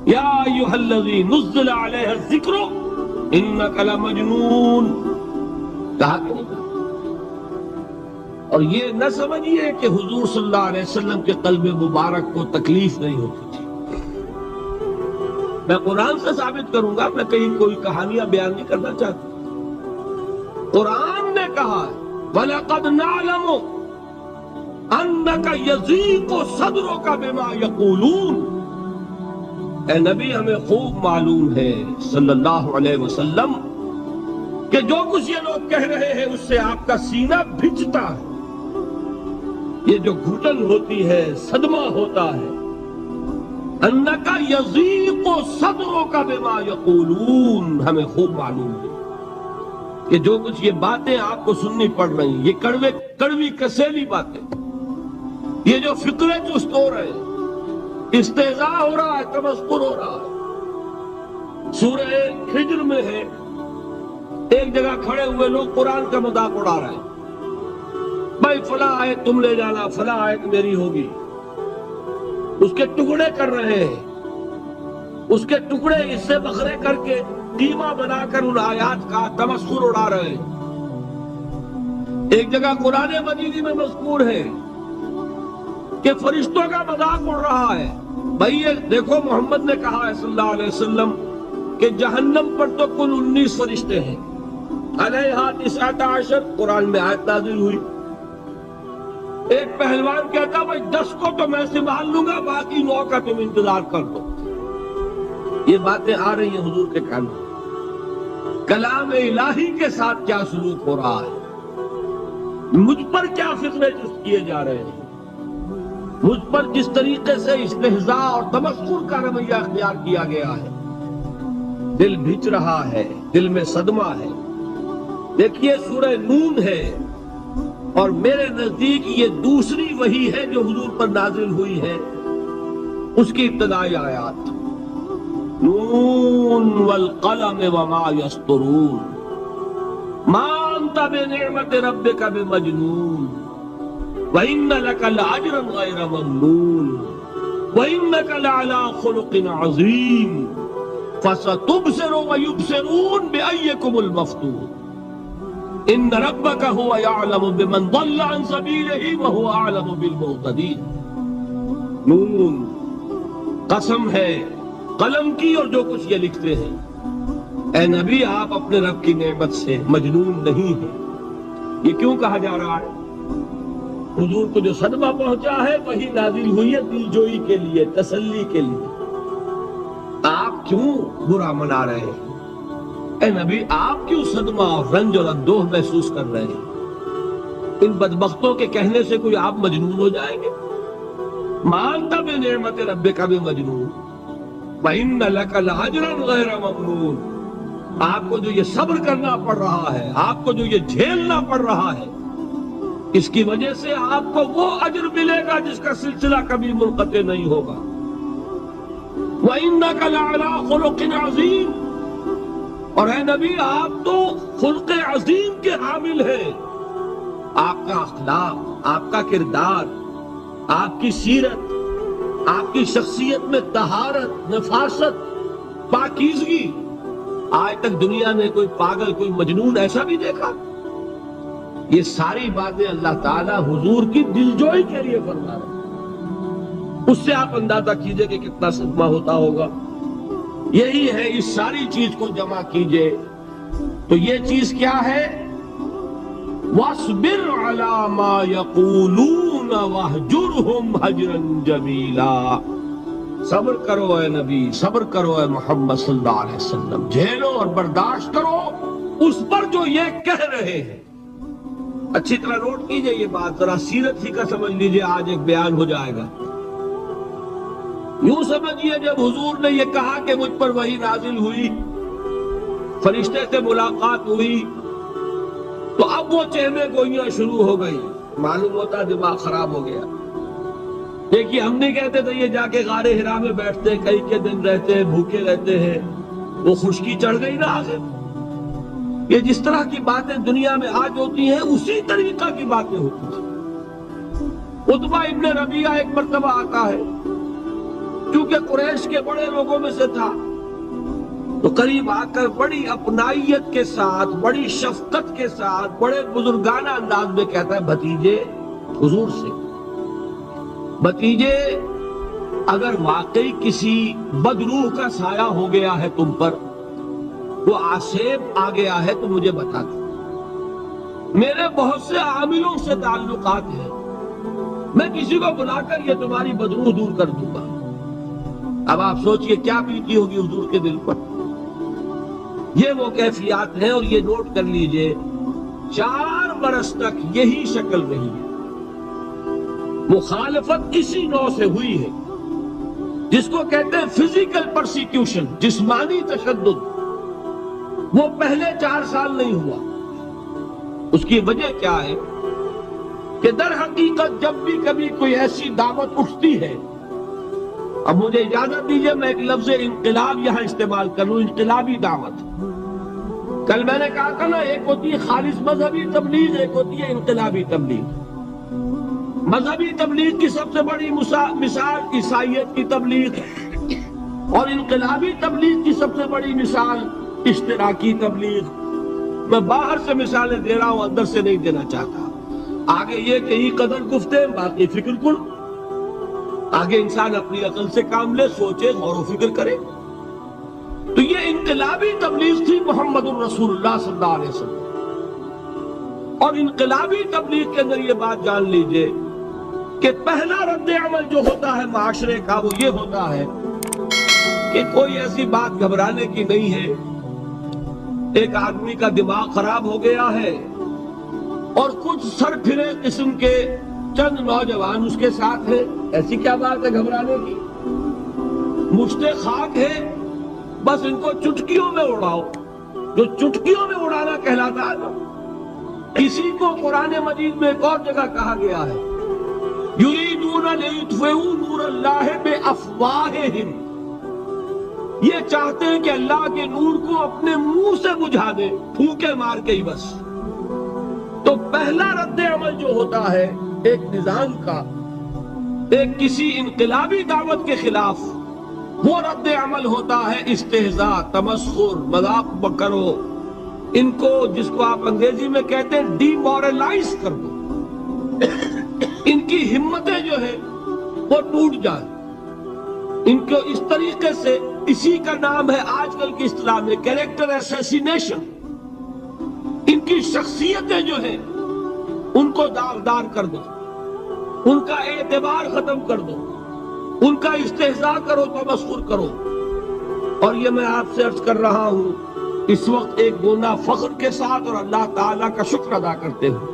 یا ایھا الذی نزل علیہ الذکر انک لمجنون، کہا کہ نہیں کہا؟ اور یہ نہ سمجھیے کہ حضور صلی اللہ علیہ وسلم کے قلب مبارک کو تکلیف نہیں ہوتی تھی. میں قرآن سے ثابت کروں گا، میں کہیں کوئی کہانیاں بیان نہیں کرنا چاہتا. قرآن نے کہا ہے وَلَقَدْ نَعْلَمُ أَنَّكَ يَضِيقُ صَدْرُكَ بِمَا يَقُولُونَ. اے نبی ہمیں خوب معلوم ہے صلی اللہ علیہ وسلم کہ جو کچھ یہ لوگ کہہ رہے ہیں اس سے آپ کا سینہ بھجتا ہے، یہ جو گھٹن ہوتی ہے، صدمہ ہوتا ہے. انَّكَ يَضِيقُ صَدْرُكَ بِمَا يَقُولُونَ، ہمیں خوب معلوم ہے کہ جو کچھ یہ باتیں آپ کو سننی پڑ رہی ہیں، یہ کڑوی کسیلی باتیں، یہ جو فقرے چست ہو رہے ہیں، استہزاء ہو رہا ہے، تمسخر ہو رہا ہے. سورہ ہجر میں ہے، ایک جگہ کھڑے ہوئے لوگ قرآن کا مذاق اڑا رہے ہیں. بھائی فلاں آیت تم لے جانا، فلاں آیت میری ہوگی. اس کے ٹکڑے کر رہے ہیں، اس کے ٹکڑے حصے بکھرے کر کے قیمہ بنا کر ان آیات کا تمسخر اڑا رہے ہیں. ایک جگہ قرآن مجید میں مذکور ہے کہ فرشتوں کا مذاق اڑ رہا ہے. بھائی یہ دیکھو، محمد نے کہا ہے صلی اللہ علیہ وسلم کہ جہنم پر تو کل 19 فرشتے ہیں، علیہا 19 قرآن میں آیت نازل ہوئی. ایک پہلوان کہتا بھائی 10 کو تو میں سنبھال لوں گا، باقی 9 کا تم انتظار کر دو. یہ باتیں آ رہی ہیں حضور کے کانوں. کلام الہی کے ساتھ کیا سلوک ہو رہا ہے، مجھ پر کیا فقرے جست کیے جا رہے ہیں، مجھ پر جس طریقے سے استہزاء اور تمسخر کا رویہ اختیار کیا گیا ہے. دل بھج رہا ہے، دل میں صدمہ ہے. دیکھیے سورہ نون ہے، اور میرے نزدیک یہ دوسری وحی ہے جو حضور پر نازل ہوئی ہے. اس کی ابتدائی آیات نون والقلم وما یسطرون ما انت بنعمت ربک بمجنون وَإِنَّ لَكَ لَأَجْرًا غَيْرَ مَمْنُونٍ وَإِنَّكَ لَعَلَىٰ خُلُقٍ عَظِيمٍ فَسَتُبْصِرُ وَيُبْصِرُونَ بِأَيِّكُمُ الْمَفْتُونُ إِنَّ رَبَّكَ هُوَ يَعْلَمُ بِمَنْ ضَلَّ عَنْ سَبِيلِهِ وَهُوَ أَعْلَمُ بِالْمُهْتَدِينَ. نون قسم ہے قلم کی اور جو کچھ یہ لکھتے ہیں. اے نبی آپ اپنے رب کی نعمت سے مجنون نہیں ہیں. یہ کیوں کہا جا رہا ہے؟ حضور کو جو صدمہ پہنچا ہے وہی نازل ہوئی ہے دل جوئی کے لیے، تسلی کے لیے. آپ کیوں برا منا رہے ہیں؟ اے نبی آپ کیوں صدمہ اور رنج اور اندوہ محسوس کر رہے ہیں؟ ان بدبختوں کے کہنے سے کوئی آپ مجنون ہو جائیں گے؟ مانتا بے نعمت ربک بمجنون وَإِنَّ لَكَ لَأَجْرًا غَيْرَ مَمْنُونٍ. آپ کو جو یہ صبر کرنا پڑ رہا ہے، آپ کو جو یہ جھیلنا پڑ رہا ہے، اس کی وجہ سے آپ کو وہ اجر ملے گا جس کا سلسلہ کبھی منقطع نہیں ہوگا. وَإِنَّكَ لَعَلَىٰ خُلُقٍ عَظِيمٍ، اور اے نبی آپ تو خلق عظیم کے حامل ہیں. آپ کا اخلاق، آپ کا کردار، آپ کی سیرت، آپ کی شخصیت میں طہارت، نفاست، پاکیزگی، آج تک دنیا نے کوئی پاگل، کوئی مجنون ایسا بھی دیکھا؟ یہ ساری باتیں اللہ تعالیٰ حضور کی دلجوئی کے لیے فرما رہے ہیں. اس سے آپ اندازہ کیجئے کہ کتنا صدمہ ہوتا ہوگا. یہی ہے، اس ساری چیز کو جمع کیجئے تو یہ چیز کیا ہے؟ وَاصْبِرْ عَلَىٰ مَا يَقُولُونَ وَاهْجُرْهُمْ هَجْرًا جَمِيلًا. صبر کرو اے نبی، صبر کرو اے محمد صلی اللہ علیہ وسلم، جھیلو اور برداشت کرو اس پر جو یہ کہہ رہے ہیں. اچھی طرح نوٹ کیجئے یہ بات، ذرا سیرت ہی کا سمجھ لیجئے، آج ایک بیان ہو جائے گا. یوں سمجھیے جب حضور نے یہ کہا کہ مجھ پر وحی نازل ہوئی، فرشتے سے ملاقات ہوئی، تو اب وہ چہمے گوئیاں شروع ہو گئی. معلوم ہوتا دماغ خراب ہو گیا. دیکھیے ہم نہیں کہتے تھے یہ جا کے غار حرا میں بیٹھتے، کئی کے دن رہتے ہیں، بھوکے رہتے ہیں، وہ خشکی چڑھ گئی نا آگے. یہ جس طرح کی باتیں دنیا میں آج ہوتی ہیں اسی طریقہ کی باتیں ہوتی ہیں. عتبہ ابن ربیعہ ایک مرتبہ آتا ہے، کیونکہ قریش کے بڑے لوگوں میں سے تھا، تو قریب آ کر بڑی اپنائیت کے ساتھ، بڑی شفقت کے ساتھ، بڑے بزرگانہ انداز میں کہتا ہے بھتیجے حضور سے، بھتیجے اگر واقعی کسی بدروح کا سایہ ہو گیا ہے تم پر، وہ آسیب آ گیا ہے تو مجھے بتا دو، میرے بہت سے عاملوں سے تعلقات ہیں، میں کسی کو بلا کر یہ تمہاری بدروح دور کر دوں گا۔ اب آپ سوچئے کیا بیتی ہوگی حضور کے دل پر۔ یہ وہ کیفیات ہیں، اور یہ نوٹ کر لیجئے 4 برس تک یہی شکل رہی ہے۔ مخالفت اسی نوع سے ہوئی ہے جس کو کہتے ہیں فزیکل پرسیکیوشن، جسمانی تشدد، وہ پہلے 4 سال نہیں ہوا۔ اس کی وجہ کیا ہے کہ در حقیقت جب بھی کبھی کوئی ایسی دعوت اٹھتی ہے، اب مجھے اجازت دیجئے میں ایک لفظ انقلاب یہاں استعمال کروں، انقلابی دعوت۔ کل میں نے کہا تھا نا، ایک ہوتی ہے خالص مذہبی تبلیغ، ایک ہوتی ہے انقلابی تبلیغ۔ مذہبی تبلیغ کی سب سے بڑی مثال عیسائیت کی تبلیغ، اور انقلابی تبلیغ کی سب سے بڑی مثال اشتراکی تبلیغ۔ میں باہر سے مثالیں دے رہا ہوں، اندر سے نہیں دینا چاہتا۔ آگے یہ کہ ہی قدر گفتیں، باقی فکر کن۔ آگے انسان اپنی عقل سے کام لے، سوچے، غور و فکر کرے۔ تو یہ انقلابی تبلیغ تھی محمد الرسول اللہ صلی اللہ علیہ وسلم۔ اور انقلابی تبلیغ کے اندر یہ بات جان لیجئے کہ پہلا رد عمل جو ہوتا ہے معاشرے کا، وہ یہ ہوتا ہے کہ کوئی ایسی بات گھبرانے کی نہیں ہے، ایک آدمی کا دماغ خراب ہو گیا ہے اور کچھ سر پھرے قسم کے چند نوجوان اس کے ساتھ ہیں، ایسی کیا بات ہے گھبرانے کی؟ مشت خاک ہے، بس ان کو چٹکیوں میں اڑاؤ، جو چٹکیوں میں اڑانا کہلاتا ہے۔ اسی کو قرآن مجید میں ایک اور جگہ کہا گیا ہے، یریدون لیطفئوا نور اللہ بافواہہم، یہ چاہتے ہیں کہ اللہ کے نور کو اپنے منہ سے بجھا دیں، پھونکے مار کے ہی بس۔ تو پہلا رد عمل جو ہوتا ہے ایک نظام کا، ایک کسی انقلابی دعوت کے خلاف، وہ رد عمل ہوتا ہے استہزاء، تمسخر، مذاق کرو، ان کو جس کو آپ انگریزی میں کہتے ہیں ڈی مورلائز کر دو، ان کی ہمتیں جو ہے وہ ٹوٹ جائیں، ان کو اس طریقے سے، اسی کا نام ہے آج کل کی اصطلاح میں کیریکٹر ایسیسینیشن، ان کی شخصیتیں جو ہیں ان کو داغدار کر دو، ان کا اعتبار ختم کر دو، ان کا استہزاء کرو، تمسخر کرو۔ اور یہ میں آپ سے عرض کر رہا ہوں اس وقت ایک گونا فخر کے ساتھ اور اللہ تعالیٰ کا شکر ادا کرتے ہوئے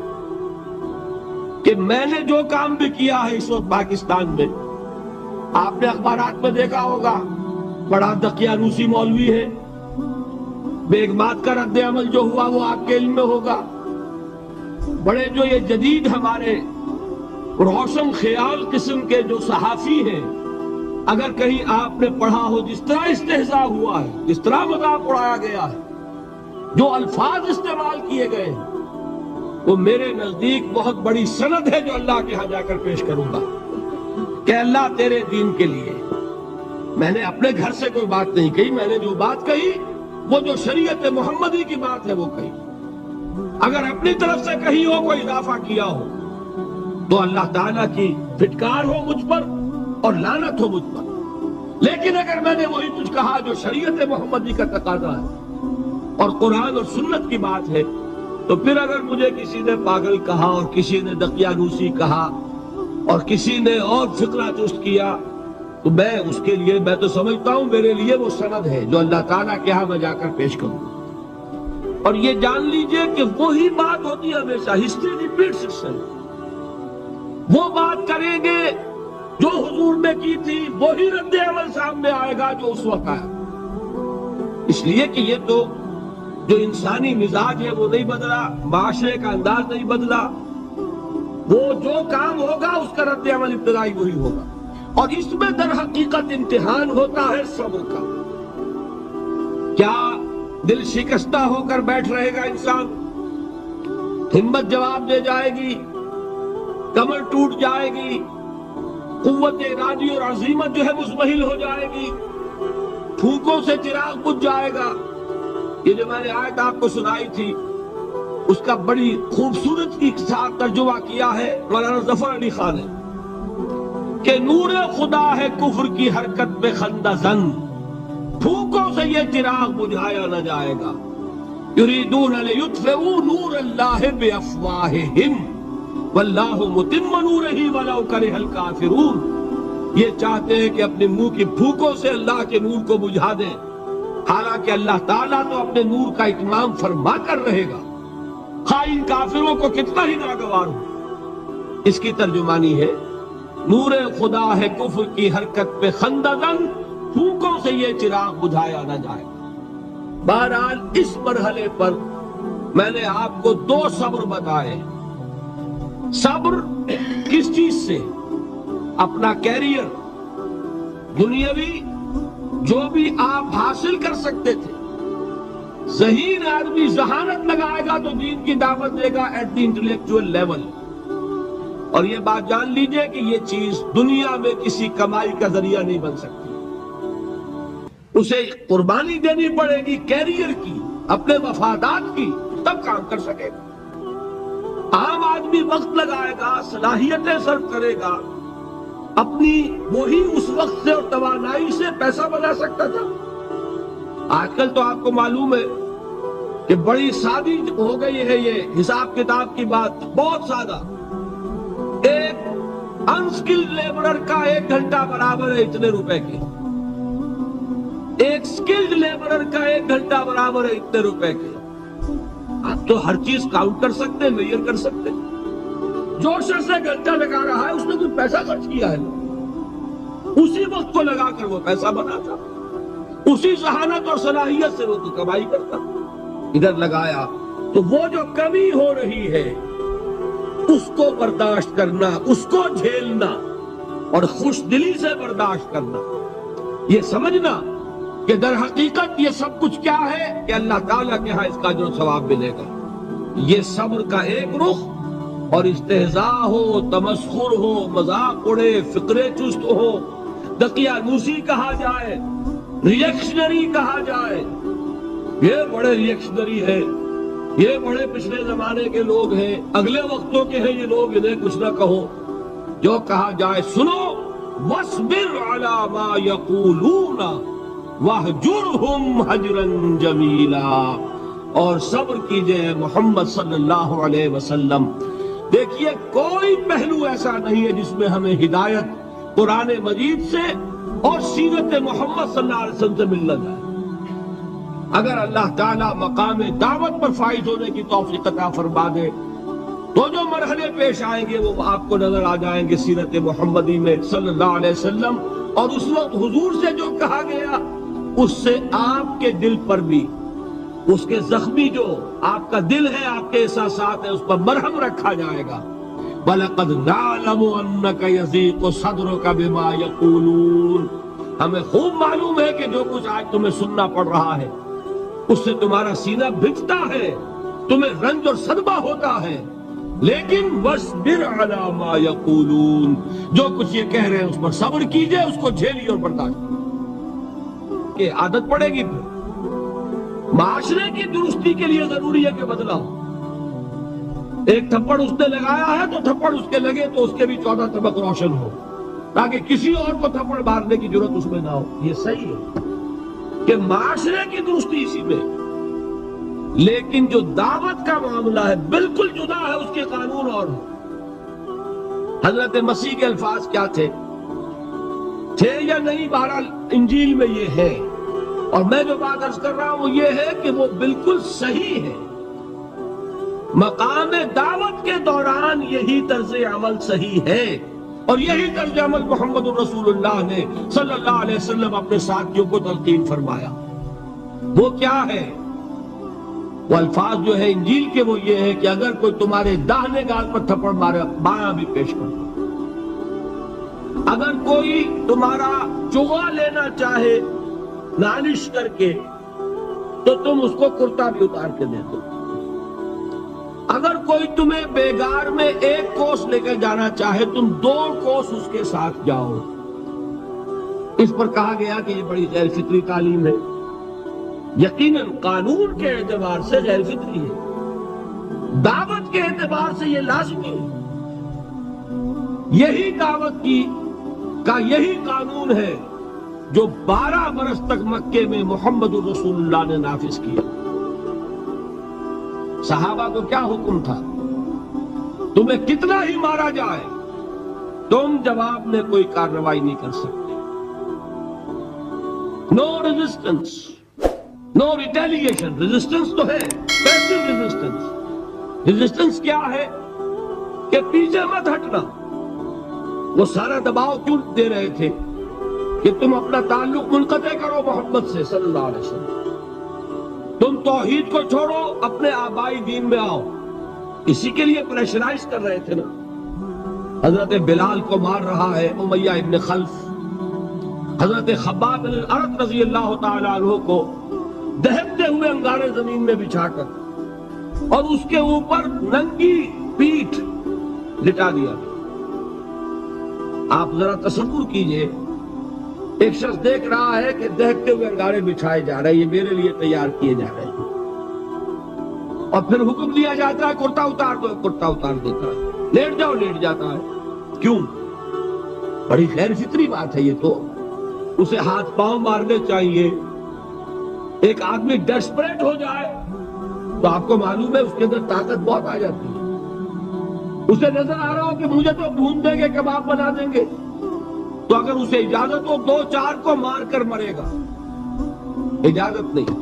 کہ میں نے جو کام بھی کیا ہے اس وقت پاکستان میں، آپ نے اخبارات میں دیکھا ہوگا، بڑا دقیانوسی مولوی ہے، بیگمات کا رد عمل جو ہوا وہ آپ کے علم میں ہوگا، بڑے جو یہ جدید ہمارے روشن خیال قسم کے جو صحافی ہیں، اگر کہیں آپ نے پڑھا ہو جس طرح استہزاء ہوا ہے، جس طرح مذاق اڑایا گیا ہے، جو الفاظ استعمال کیے گئے ہیں، وہ میرے نزدیک بہت بڑی سند ہے جو اللہ کے ہاں جا کر پیش کروں گا کہ اللہ تیرے دین کے لیے۔ میں نے اپنے گھر سے کوئی بات نہیں کہی، میں نے جو بات کہی وہ جو شریعت محمدی کی بات ہے وہ کہی۔ اگر اپنی طرف سے کہیں ہو، کوئی اضافہ کیا ہو، تو اللہ تعالیٰ کی پھٹکار ہو مجھ پر اور لعنت ہو مجھ پر۔ لیکن اگر میں نے وہی کچھ کہا جو شریعت محمدی کا تقاضا ہے اور قرآن اور سنت کی بات ہے، تو پھر اگر مجھے کسی نے پاگل کہا اور کسی نے دقیانوسی کہا اور کسی نے اور فقرہ چست کیا، تو میں اس کے لیے، میں تو سمجھتا ہوں میرے لیے وہ سند ہے جو اللہ تعالیٰ کے ہاں میں جا کر پیش کروں۔ اور یہ جان لیجئے کہ وہی بات ہوتی ہے ہمیشہ، ہسٹری ریپیٹس اٹسیلف۔ وہ بات کریں گے جو حضور نے کی تھی، وہی رد عمل سامنے آئے گا جو اس وقت آیا۔ اس لیے کہ یہ تو جو انسانی مزاج ہے وہ نہیں بدلا، معاشرے کا انداز نہیں بدلا، وہ جو کام ہوگا اس کا رد عمل ابتدائی وہی ہوگا۔ اور اس میں در حقیقت امتحان ہوتا ہے صبر کا۔ کیا دل شکستہ ہو کر بیٹھ رہے گا انسان؟ ہمت جواب دے جائے گی، کمر ٹوٹ جائے گی، قوت ارادی اور عزیمت جو ہے مزمحل ہو جائے گی، پھونکوں سے چراغ بجھ جائے گا. یہ جو میں نے آیت آپ کو سنائی تھی اس کا بڑی خوبصورت کے ساتھ ترجمہ کیا ہے مولانا ظفر علی خان نے کہ نور خدا ہے کفر کی حرکت میں خندہ زن، پھونکوں سے یہ چراغ بجھایا نہ جائے گا. یریدون لیطفئوا نور اللہ بافواہہم واللہ متم نورہ ولو کرہ الکافرون. یہ چاہتے ہیں کہ اپنے منہ کی پھونکوں سے اللہ کے نور کو بجھا دیں، حالانکہ اللہ تعالیٰ تو اپنے نور کا اتمام فرما کر رہے گا، خواہ ان کافروں کو کتنا ہی ناگوار ہو. اس کی ترجمانی ہے نور خدا ہے کفر کی حرکت پہ خندہ زن، پھونکوں سے یہ چراغ بجھایا نہ جائے. بہرحال اس مرحلے پر میں نے آپ کو 2 صبر بتائے. صبر کس چیز سے؟ اپنا کیریئر دنیاوی جو بھی آپ حاصل کر سکتے تھے. ذہین آدمی ذہانت لگائے گا تو دین کی دعوت دے گا ایٹ دی انٹلیکچوئل لیول. اور یہ بات جان لیجئے کہ یہ چیز دنیا میں کسی کمائی کا ذریعہ نہیں بن سکتی. اسے قربانی دینی پڑے گی کیریئر کی، اپنے مفادات کی، تب کام کر سکے گا. عام آدمی وقت لگائے گا، صلاحیتیں صرف کرے گا، اپنی وہی اس وقت سے اور توانائی سے پیسہ بنا سکتا تھا. آج کل تو آپ کو معلوم ہے کہ بڑی سادی ہو گئی ہے یہ حساب کتاب کی بات، بہت سادہ. ایک انسکلڈ لیبرر کا 1 گھنٹہ برابر ہے اتنے روپے کے، ایک سکلڈ لیبرر کا 1 گھنٹہ برابر ہے اتنے روپے کے. آپ تو ہر چیز کاؤنٹ کر سکتے ہیں، میئر کر سکتے ہیں. جو شخص سے گھنٹہ لگا رہا ہے اس نے کوئی پیسہ خرچ کیا ہے، اسی وقت کو لگا کر وہ پیسہ بنا تھا، اسی ذہانت اور صلاحیت سے وہ تو کمائی کرتا. ادھر لگایا تو وہ جو کمی ہو رہی ہے اس کو برداشت کرنا، اس کو جھیلنا اور خوش دلی سے برداشت کرنا، یہ سمجھنا کہ در حقیقت یہ سب کچھ کیا ہے کہ اللہ تعالیٰ کے ہاں اس کا جو ثواب ملے گا. یہ صبر کا ایک رخ، اور استہزاء ہو، تمسخر ہو، مذاق اڑے، فقرے چست ہو، دقیانوسی کہا جائے، ریئیکشنری کہا جائے، یہ بڑے ریئیکشنری ہے، یہ بڑے پچھلے زمانے کے لوگ ہیں، اگلے وقتوں کے ہیں یہ لوگ، انہیں کچھ نہ کہو. جو کہا جائے سنو. وَاصْبِرْ عَلَى مَا يَقُولُونَ وَاهْجُرْهُمْ هَجْرًا جَمِيلًا. اور صبر کیجئے محمد صلی اللہ علیہ وسلم. دیکھیے کوئی پہلو ایسا نہیں ہے جس میں ہمیں ہدایت قرآن مجید سے اور سیرت محمد صلی اللہ علیہ وسلم سے مل نہ جائے. اگر اللہ تعالیٰ مقام دعوت پر فائز ہونے کی توفیق عطا فرما دے تو جو مرحلے پیش آئیں گے وہ آپ کو نظر آ جائیں گے سیرت محمدی میں صلی اللہ علیہ وسلم. اور اس وقت حضور سے جو کہا گیا اس سے آپ کے دل پر بھی، اس کے زخمی جو آپ کا دل ہے، آپ کے احساسات ہیں، اس پر مرہم رکھا جائے گا. وَلَقَدْ نَعْلَمُ أَنَّكَ يَضِيقُ صَدْرُكَ بِمَا يَقُولُونَ. ہمیں خوب معلوم ہے کہ جو کچھ آج تمہیں سننا پڑ رہا ہے اس سے تمہارا سینہ بھجتا ہے، تمہیں رنج اور صدمہ ہوتا ہے. لیکن وَاصْبِرْ عَلَى مَا يَقُولُونَ، جو کچھ یہ کہہ رہے ہیں اس پر صبر کیجئے، اس کو جھیلیے اور برداشت کہ عادت پڑے گی. پھر معاشرے کی درستی کے لیے ضروری ہے کہ بدلا ہو. ایک تھپڑ اس نے لگایا ہے تو تھپڑ اس کے لگے تو اس کے بھی 14 طبق روشن ہو، تاکہ کسی اور کو تھپڑ مارنے کی ضرورت اس میں نہ ہو. یہ صحیح ہے کہ معاشرے کی درستی اسی میں، لیکن جو دعوت کا معاملہ ہے بالکل جدا ہے، اس کے قانون اور ہیں. حضرت مسیح کے الفاظ کیا تھے یا نہیں، بہرحال انجیل میں یہ ہے. اور میں جو بات عرض کر رہا ہوں وہ یہ ہے کہ وہ بالکل صحیح ہے. مقام دعوت کے دوران یہی طرز عمل صحیح ہے، اور یہی طرز عمل محمد الرسول اللہ نے صلی اللہ علیہ وسلم اپنے ساتھیوں کو تلقین فرمایا. وہ کیا ہے؟ وہ الفاظ جو ہے انجیل کے وہ یہ ہے کہ اگر کوئی تمہارے داہنے گال پر تھپڑ مارے بایاں بھی پیش کر. اگر کوئی تمہارا چغا لینا چاہے نالش کر کے تو تم اس کو کرتا بھی اتار کے دے دو. اگر کوئی تمہیں بیگار میں 1 کوس لے کر جانا چاہے تم 2 کوس اس کے ساتھ جاؤ. اس پر کہا گیا کہ یہ بڑی غیر فطری تعلیم ہے. یقیناً قانون کے اعتبار سے غیر فطری ہے، دعوت کے اعتبار سے یہ لازمی ہے. یہی دعوت کا یہی قانون ہے جو 12 برس تک مکے میں محمد رسول اللہ نے نافذ کیا. صحابہ کو کیا حکم تھا؟ تمہیں کتنا ہی مارا جائے تم جواب میں کوئی کارروائی نہیں کر سکتے. نو ریزسٹنس، نو ریٹیلیشن. ریزسٹنس تو ہے، پیسو ریزسٹنس. ریزسٹنس کیا ہے؟ کہ پیچھے مت ہٹنا. وہ سارا دباؤ کیوں دے رہے تھے کہ تم اپنا تعلق منقطع کرو محمد سے صلی اللہ علیہ وسلم، تم توحید کو چھوڑو، اپنے آبائی دین میں آؤ. اسی کے لیے پریشرائز کر رہے تھے نا. حضرت بلال کو مار رہا ہے امیہ ابن خلف، حضرت خباب بن الارت رضی اللہ تعالی عنہ کو دہتے ہوئے انگارے زمین میں بچھا کر اور اس کے اوپر ننگی پیٹھ لٹا دیا. آپ ذرا تصور کیجئے، ایک شخص دیکھ رہا ہے کہ دہتے ہوئے انگارے بچھائے جا رہے ہیں، یہ میرے لیے تیار کیے جا رہے ہیں، اور پھر حکم دیا جاتا ہے کرتا اتار دو، کرتا اتار دیتا ہے. لیٹ جاؤ، لیٹ جاتا ہے. کیوں؟ بڑی غیر فطری بات ہے یہ تو. اسے ہاتھ پاؤں مارنے چاہیے. ایک آدمی ڈیسپریٹ ہو جائے تو آپ کو معلوم ہے اس کے اندر طاقت بہت آ جاتی ہے. اسے نظر آ رہا ہو کہ مجھے تو بھون دیں گے، کباب بنا دیں گے، تو اگر اسے اجازت ہو 2-4 کو مار کر مرے گا. اجازت نہیں.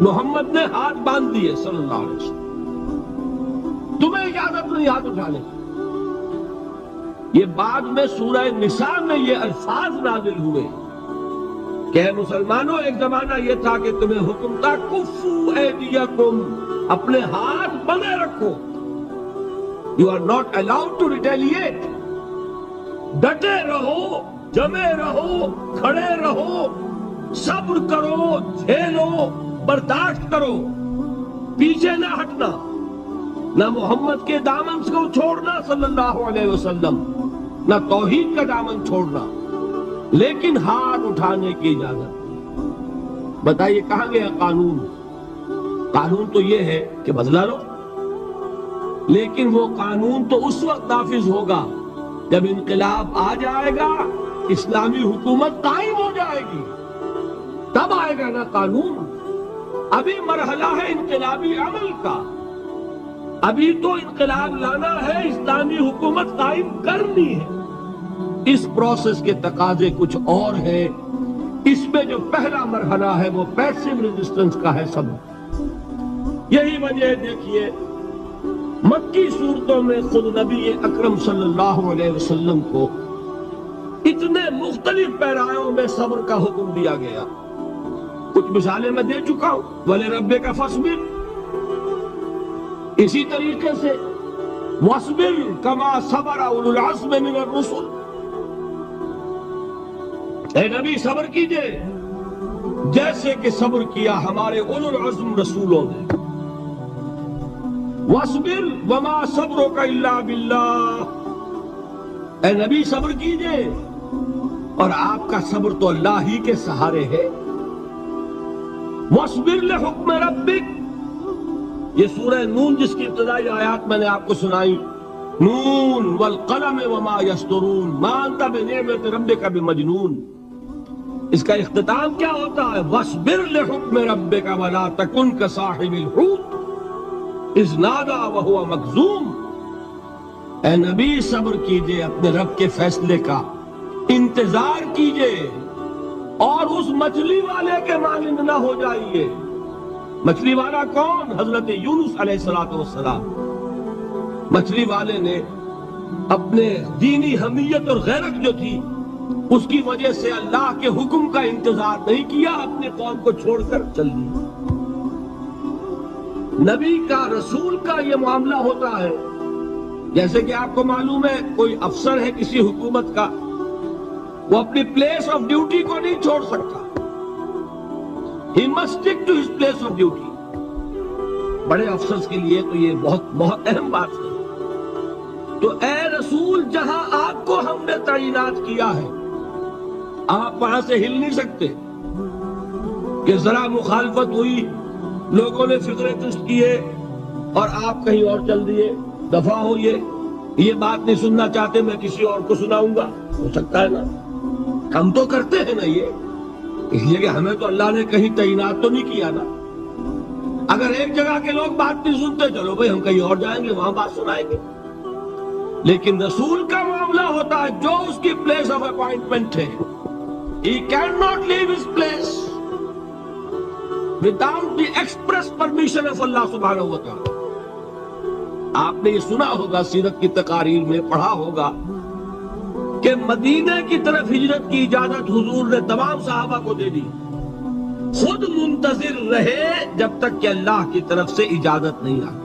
محمد نے ہاتھ باندھ دیے صلی اللہ علیہ وسلم. تمہیں اجازت نہیں ہاتھ اٹھانے. یہ بعد میں سورہ نساء میں یہ الفاظ نازل ہوئے کہ اے مسلمانوں، ایک زمانہ یہ تھا کہ تمہیں حکم تھا کفو ایدیکم، اپنے ہاتھ بندے رکھو. You are not allowed to retaliate. ڈٹے رہو، جمے رہو، کھڑے رہو، صبر کرو، جھیلو، برداشت کرو، پیچھے نہ ہٹنا، نہ محمد کے دامن کو چھوڑنا صلی اللہ علیہ وسلم، نہ توحید کا دامن چھوڑنا، لیکن ہاتھ اٹھانے کی اجازت. بتائیے کہاں گیا قانون؟ قانون تو یہ ہے کہ بدلا لو، لیکن وہ قانون تو اس وقت نافذ ہوگا جب انقلاب آ جائے گا، اسلامی حکومت قائم ہو جائے گی، تب آئے گا نا قانون. ابھی مرحلہ ہے انقلابی عمل کا، ابھی تو انقلاب لانا ہے، اسلامی حکومت قائم کرنی ہے. اس پروسیس کے تقاضے کچھ اور ہیں. اس میں جو پہلا مرحلہ ہے وہ پیسو ریزسٹنس کا ہے. سب یہی وجہ دیکھیے مکی صورتوں میں خود نبی اکرم صلی اللہ علیہ وسلم کو اتنے مختلف پیرایوں میں صبر کا حکم دیا گیا. کچھ مثالیں میں دے چکا ہوں. وَلِرَبِّكَ فَاصْبِرْ، اسی طریقے سے وَاصْبِرْ كَمَا صَبَرَ أُولُو الْعَزْمِ مِنَ الرُّسُلِ، اے نبی صبر کیجئے جیسے کہ صبر کیا ہمارے اولو العزم رسولوں نے. وَاصْبِرْ وَمَا صَبْرُكَ إِلَّا بِاللَّهِ، اے نبی صبر کیجئے اور آپ کا صبر تو اللہ ہی کے سہارے ہے. وَاصْبِرْ لِحُکْمِ رَبِّكَ، یہ سورہ نون جس کی ابتدائی آیات میں نے آپ کو سنائی، نون والقلم وما يسطرون ما انت بنعمت ربك بمجنون، اس کا اختتام کیا ہوتا ہے؟ وَاصْبِرْ لِحُکْمِ رَبِّكَ وَلَا تَكُنْ كَصَاحِبِ الْحُوتِ اذ نادى وهو مكظوم، اے نبی صبر کیجئے اپنے رب کے فیصلے کا، انتظار کیجئے اور اس مچھلی والے کے مانند نہ ہو جائیے. مچھلی والا کون؟ حضرت یونس علیہ السلام. مچھلی والے نے اپنے دینی حمیت اور غیرت جو تھی اس کی وجہ سے اللہ کے حکم کا انتظار نہیں کیا، اپنے قوم کو چھوڑ کر چل دی. نبی کا، رسول کا یہ معاملہ ہوتا ہے. جیسے کہ آپ کو معلوم ہے کوئی افسر ہے کسی حکومت کا، وہ اپنی پلیس آف ڈیوٹی کو نہیں چھوڑ سکتا. He must stick to his place of duty. بڑے افسرز کے لیے تو یہ بہت اہم بات ہے. تو اے رسول، جہاں آپ کو ہم نے تعینات کیا ہے آپ وہاں سے ہل نہیں سکتے کہ ذرا مخالفت ہوئی، لوگوں نے فکرے تشت کیے اور آپ کہیں اور چل دیے، دفاع ہو، یہ بات نہیں سننا چاہتے، میں کسی اور کو سناؤں گا، ہو سکتا ہے نا؟ ہم تو کرتے ہیں نا یہ، اس لیے کہ ہمیں تو اللہ نے کہیں تعینات تو نہیں کیا نا۔ اگر ایک جگہ کے لوگ بات نہیں سنتے، چلو بھائی ہم کہیں اور جائیں گے، وہاں بات سنائیں گے۔ لیکن رسول کا معاملہ ہوتا ہے جو اس کی پلیس آف اپائنٹمنٹ ہے، he cannot leave his place without the express permission of Allah subhanahu wa ta'ala۔ آپ نے یہ سنا ہوگا، سیرت کی تقاریر میں پڑھا ہوگا کہ مدینہ کی طرف ہجرت کی اجازت حضور نے تمام صحابہ کو دے دی، خود منتظر رہے جب تک کہ اللہ کی طرف سے اجازت نہیں آئی۔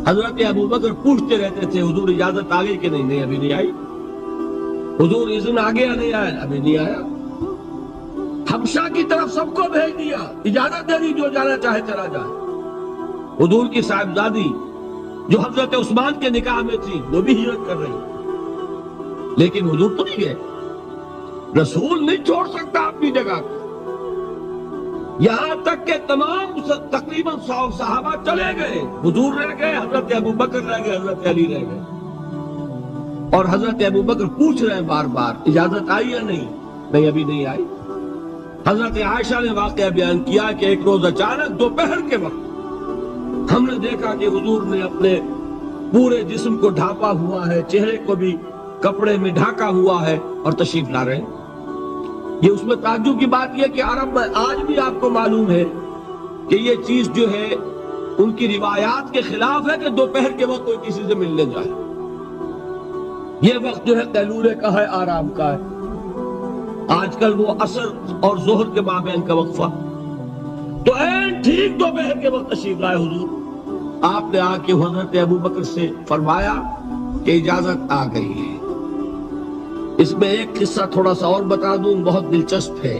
حضرت ابو بکر پوچھتے رہتے تھے حضور اجازت آ گئی کہ نہیں؟ نہیں ابھی نہیں آئی۔ حضور اذن آ گیا؟ نہیں آیا، ابھی نہیں آیا۔ حبشہ کی طرف سب کو بھیج دیا، اجازت دے دی جو جانا چاہے چلا جائے۔ حضور کی صاحبزادی جو حضرت عثمان کے نکاح میں تھی وہ بھی ہجرت کر رہی، لیکن حضور تو نہیں گئے۔ رسول نہیں چھوڑ سکتا اپنی جگہ کو، یہاں تک کہ تمام تقریباً 100 صحابہ چلے گئے، حضور رہ گئے، حضرت ابو بکر رہ گئے، حضرت علی رہ گئے، اور حضرت ابو بکر پوچھ رہے ہیں بار بار اجازت آئی یا نہیں؟ نہیں ابھی نہیں آئی۔ حضرت عائشہ نے واقعہ بیان کیا کہ ایک روز اچانک دوپہر کے وقت ہم نے دیکھا کہ حضور نے اپنے پورے جسم کو ڈھانپا ہوا ہے، چہرے کو بھی کپڑے میں ڈھانکا ہوا ہے اور تشریف لا رہے ہیں۔ یہ اس میں تعجب کی بات یہ کہ عرب میں آج بھی آپ کو معلوم ہے کہ یہ چیز جو ہے ان کی روایات کے خلاف ہے کہ دوپہر کے وقت کوئی کسی سے ملنے جائے۔ یہ وقت جو ہے قیلولے کا ہے، آرام کا ہے۔ آج کل وہ عصر اور ظہر کے مابین کا وقفہ، تو این ٹھیک دوپہر کے وقت تشریف لائے حضور۔ آپ نے آ کے حضرت ابو بکر سے فرمایا کہ اجازت آ گئی ہے۔ اس میں ایک قصہ تھوڑا سا اور بتا دوں، بہت دلچسپ ہے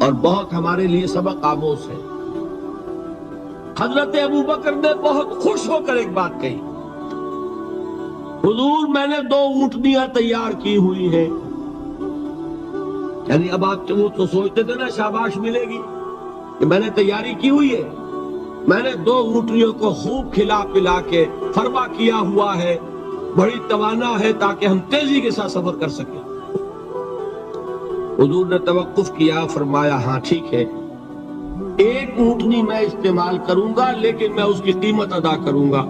اور بہت ہمارے لیے سبق آموز ہے۔ حضرت ابو بکر نے بہت خوش ہو کر ایک بات کہی، حضور میں نے 2 اونٹنیاں تیار کی ہوئی ہیں۔ یعنی اب آپ وہ تو سوچتے تھے نا شاباش ملے گی کہ میں نے تیاری کی ہوئی ہے، میں نے 2 اونٹنیوں کو خوب کھلا پلا کے فرما کیا ہوا ہے، بڑی توانا ہے تاکہ ہم تیزی کے ساتھ سفر کر سکیں۔ حضور نے توقف کیا، فرمایا ہاں ٹھیک ہے، 1 اونٹنی میں استعمال کروں گا لیکن میں اس کی قیمت ادا کروں گا۔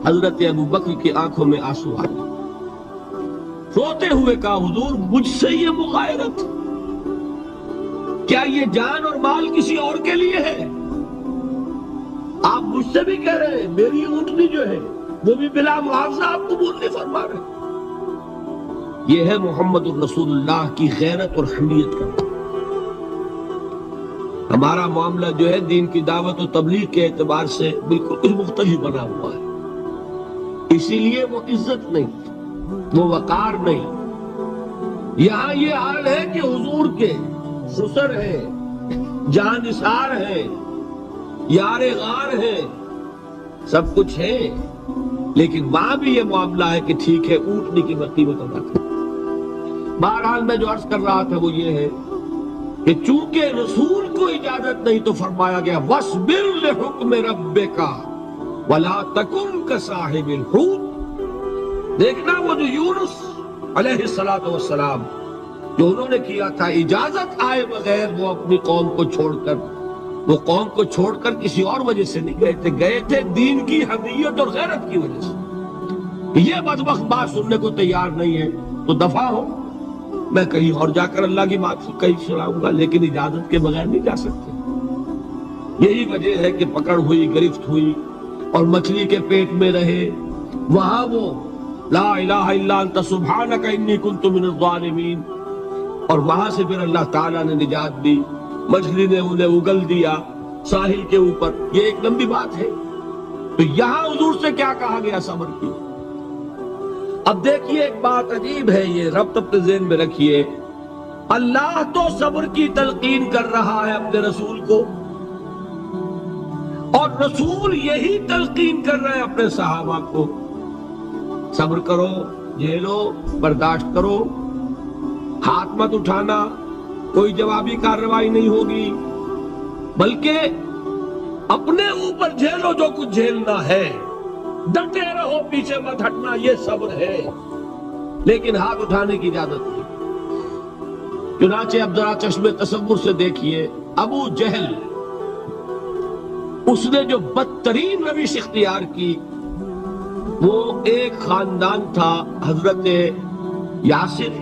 حضرت ابو بکر کی آنکھوں میں آنسو آ گئے، روتے ہوئے کہا حضور مجھ سے یہ مغایرت، کیا یہ جان اور مال کسی اور کے لیے ہے؟ آپ مجھ سے بھی کہہ رہے ہیں میری اونٹنی جو ہے وہ بھی بلا معاوضہ آپ قبول نہیں فرما رہے۔ یہ ہے محمد الرسول اللہ کی غیرت اور حمیت کا۔ ہمارا معاملہ جو ہے دین کی دعوت و تبلیغ کے اعتبار سے بالکل کچھ مختلف بنا ہوا ہے، اسی لیے وہ عزت نہیں، وہ وقار نہیں۔ یہاں یہ حال ہے کہ حضور کے خسر ہے، جان نثار ہے، یار غار ہے، سب کچھ ہے، لیکن وہاں بھی یہ معاملہ ہے کہ ٹھیک ہے اونٹنی کی قیمت ادا کر۔ بہرحال میں جو عرض کر رہا تھا وہ یہ ہے کہ چونکہ رسول کو اجازت نہیں تو فرمایا گیا وَاصْبِرْ لِحُکْمِ رَبِّكَ وَلَا تَكُنْ كَصَاحِبِ الْحُوتِ۔ دیکھنا وہ جو یونس علیہ السلام جو انہوں نے کیا تھا، اجازت آئے بغیر وہ اپنی قوم کو چھوڑ کر کسی اور وجہ سے نہیں گئے تھے دین کی حمیت اور غیرت کی وجہ سے۔ یہ بدبخت بات سننے کو تیار نہیں ہے تو دفاع ہو، میں کہیں اور جا کر اللہ کی بات کہیں سناؤں گا، لیکن اجازت کے بغیر نہیں جا سکتے۔ یہی وجہ ہے کہ پکڑ ہوئی، گرفت ہوئی اور مچھلی کے پیٹ میں رہے، وہاں وہ لا الہ الا انت سبحانک انی کنت من الظالمین، اور وہاں سے پھر اللہ تعالیٰ نے نجات دی، مچھلی نے انہیں اگل دیا ساحل کے اوپر۔ یہ ایک لمبی بات ہے۔ تو یہاں حضور سے کیا کہا گیا؟ صبر کی۔ اب دیکھیے ایک بات عجیب ہے، یہ ربط اپنے ذہن میں رکھیے، اللہ تو صبر کی تلقین کر رہا ہے اپنے رسول کو، اور رسول یہی تلقین کر رہے ہیں اپنے صحابہ کو، صبر کرو، جھیلو، برداشت کرو، ہاتھ مت اٹھانا، کوئی جوابی کارروائی نہیں ہوگی، بلکہ اپنے اوپر جھیلو جو کچھ جھیلنا ہے، ڈٹے رہو، پیچھے مت ہٹنا، یہ صبر ہے، لیکن ہاتھ اٹھانے کی اجازت نہیں۔ چنانچہ اب ذرا چشم تصور سے دیکھیے، ابو جہل اس نے جو بدترین روش اختیار کی، وہ ایک خاندان تھا حضرت یاسر،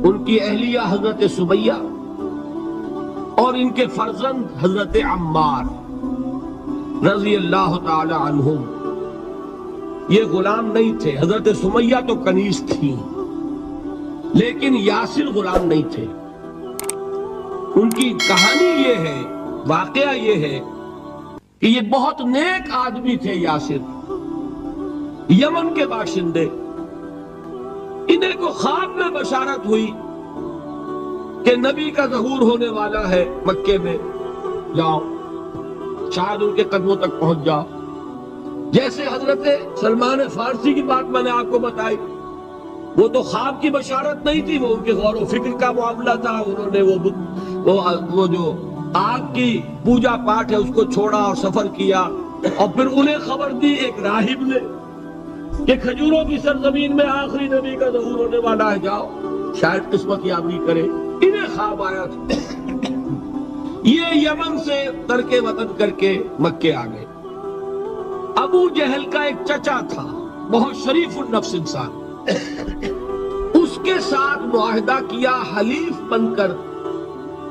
ان کی اہلیہ حضرت سمیہ، اور ان کے فرزند حضرت عمار رضی اللہ تعالی عنہم۔ یہ غلام نہیں تھے، حضرت سمیہ تو کنیز تھی، لیکن یاسر غلام نہیں تھے۔ ان کی کہانی یہ ہے، واقعہ یہ ہے کہ یہ بہت نیک آدمی تھے یاسر، یمن کے باشندے۔ انہیں کو خواب میں بشارت ہوئی کہ نبی کا ظہور ہونے والا ہے مکے میں، جاؤ، شاید ان کے قدموں تک پہنچ جاؤ۔ جیسے حضرت سلمان فارسی کی بات میں نے آپ کو بتائی، وہ تو خواب کی بشارت نہیں تھی، وہ ان کے غور و فکر کا معاملہ تھا۔ انہوں نے وہ جو آگ کی پوجا پاٹ ہے اس کو چھوڑا اور سفر کیا، اور پھر انہیں خبر دی ایک راہب نے کہ کھجوروں کی سرزمین میں آخری نبی کا ظہور ہونے والا ہے، جاؤ، شاید قسمت یابی کرے۔ انہیں خواب آیا تھا، یہ یمن سے ترک وطن کر کے مکے آ گئے۔ ابو جہل کا ایک چچا تھا، بہت شریف النفس انسان، اس کے ساتھ معاہدہ کیا حلیف بن کر،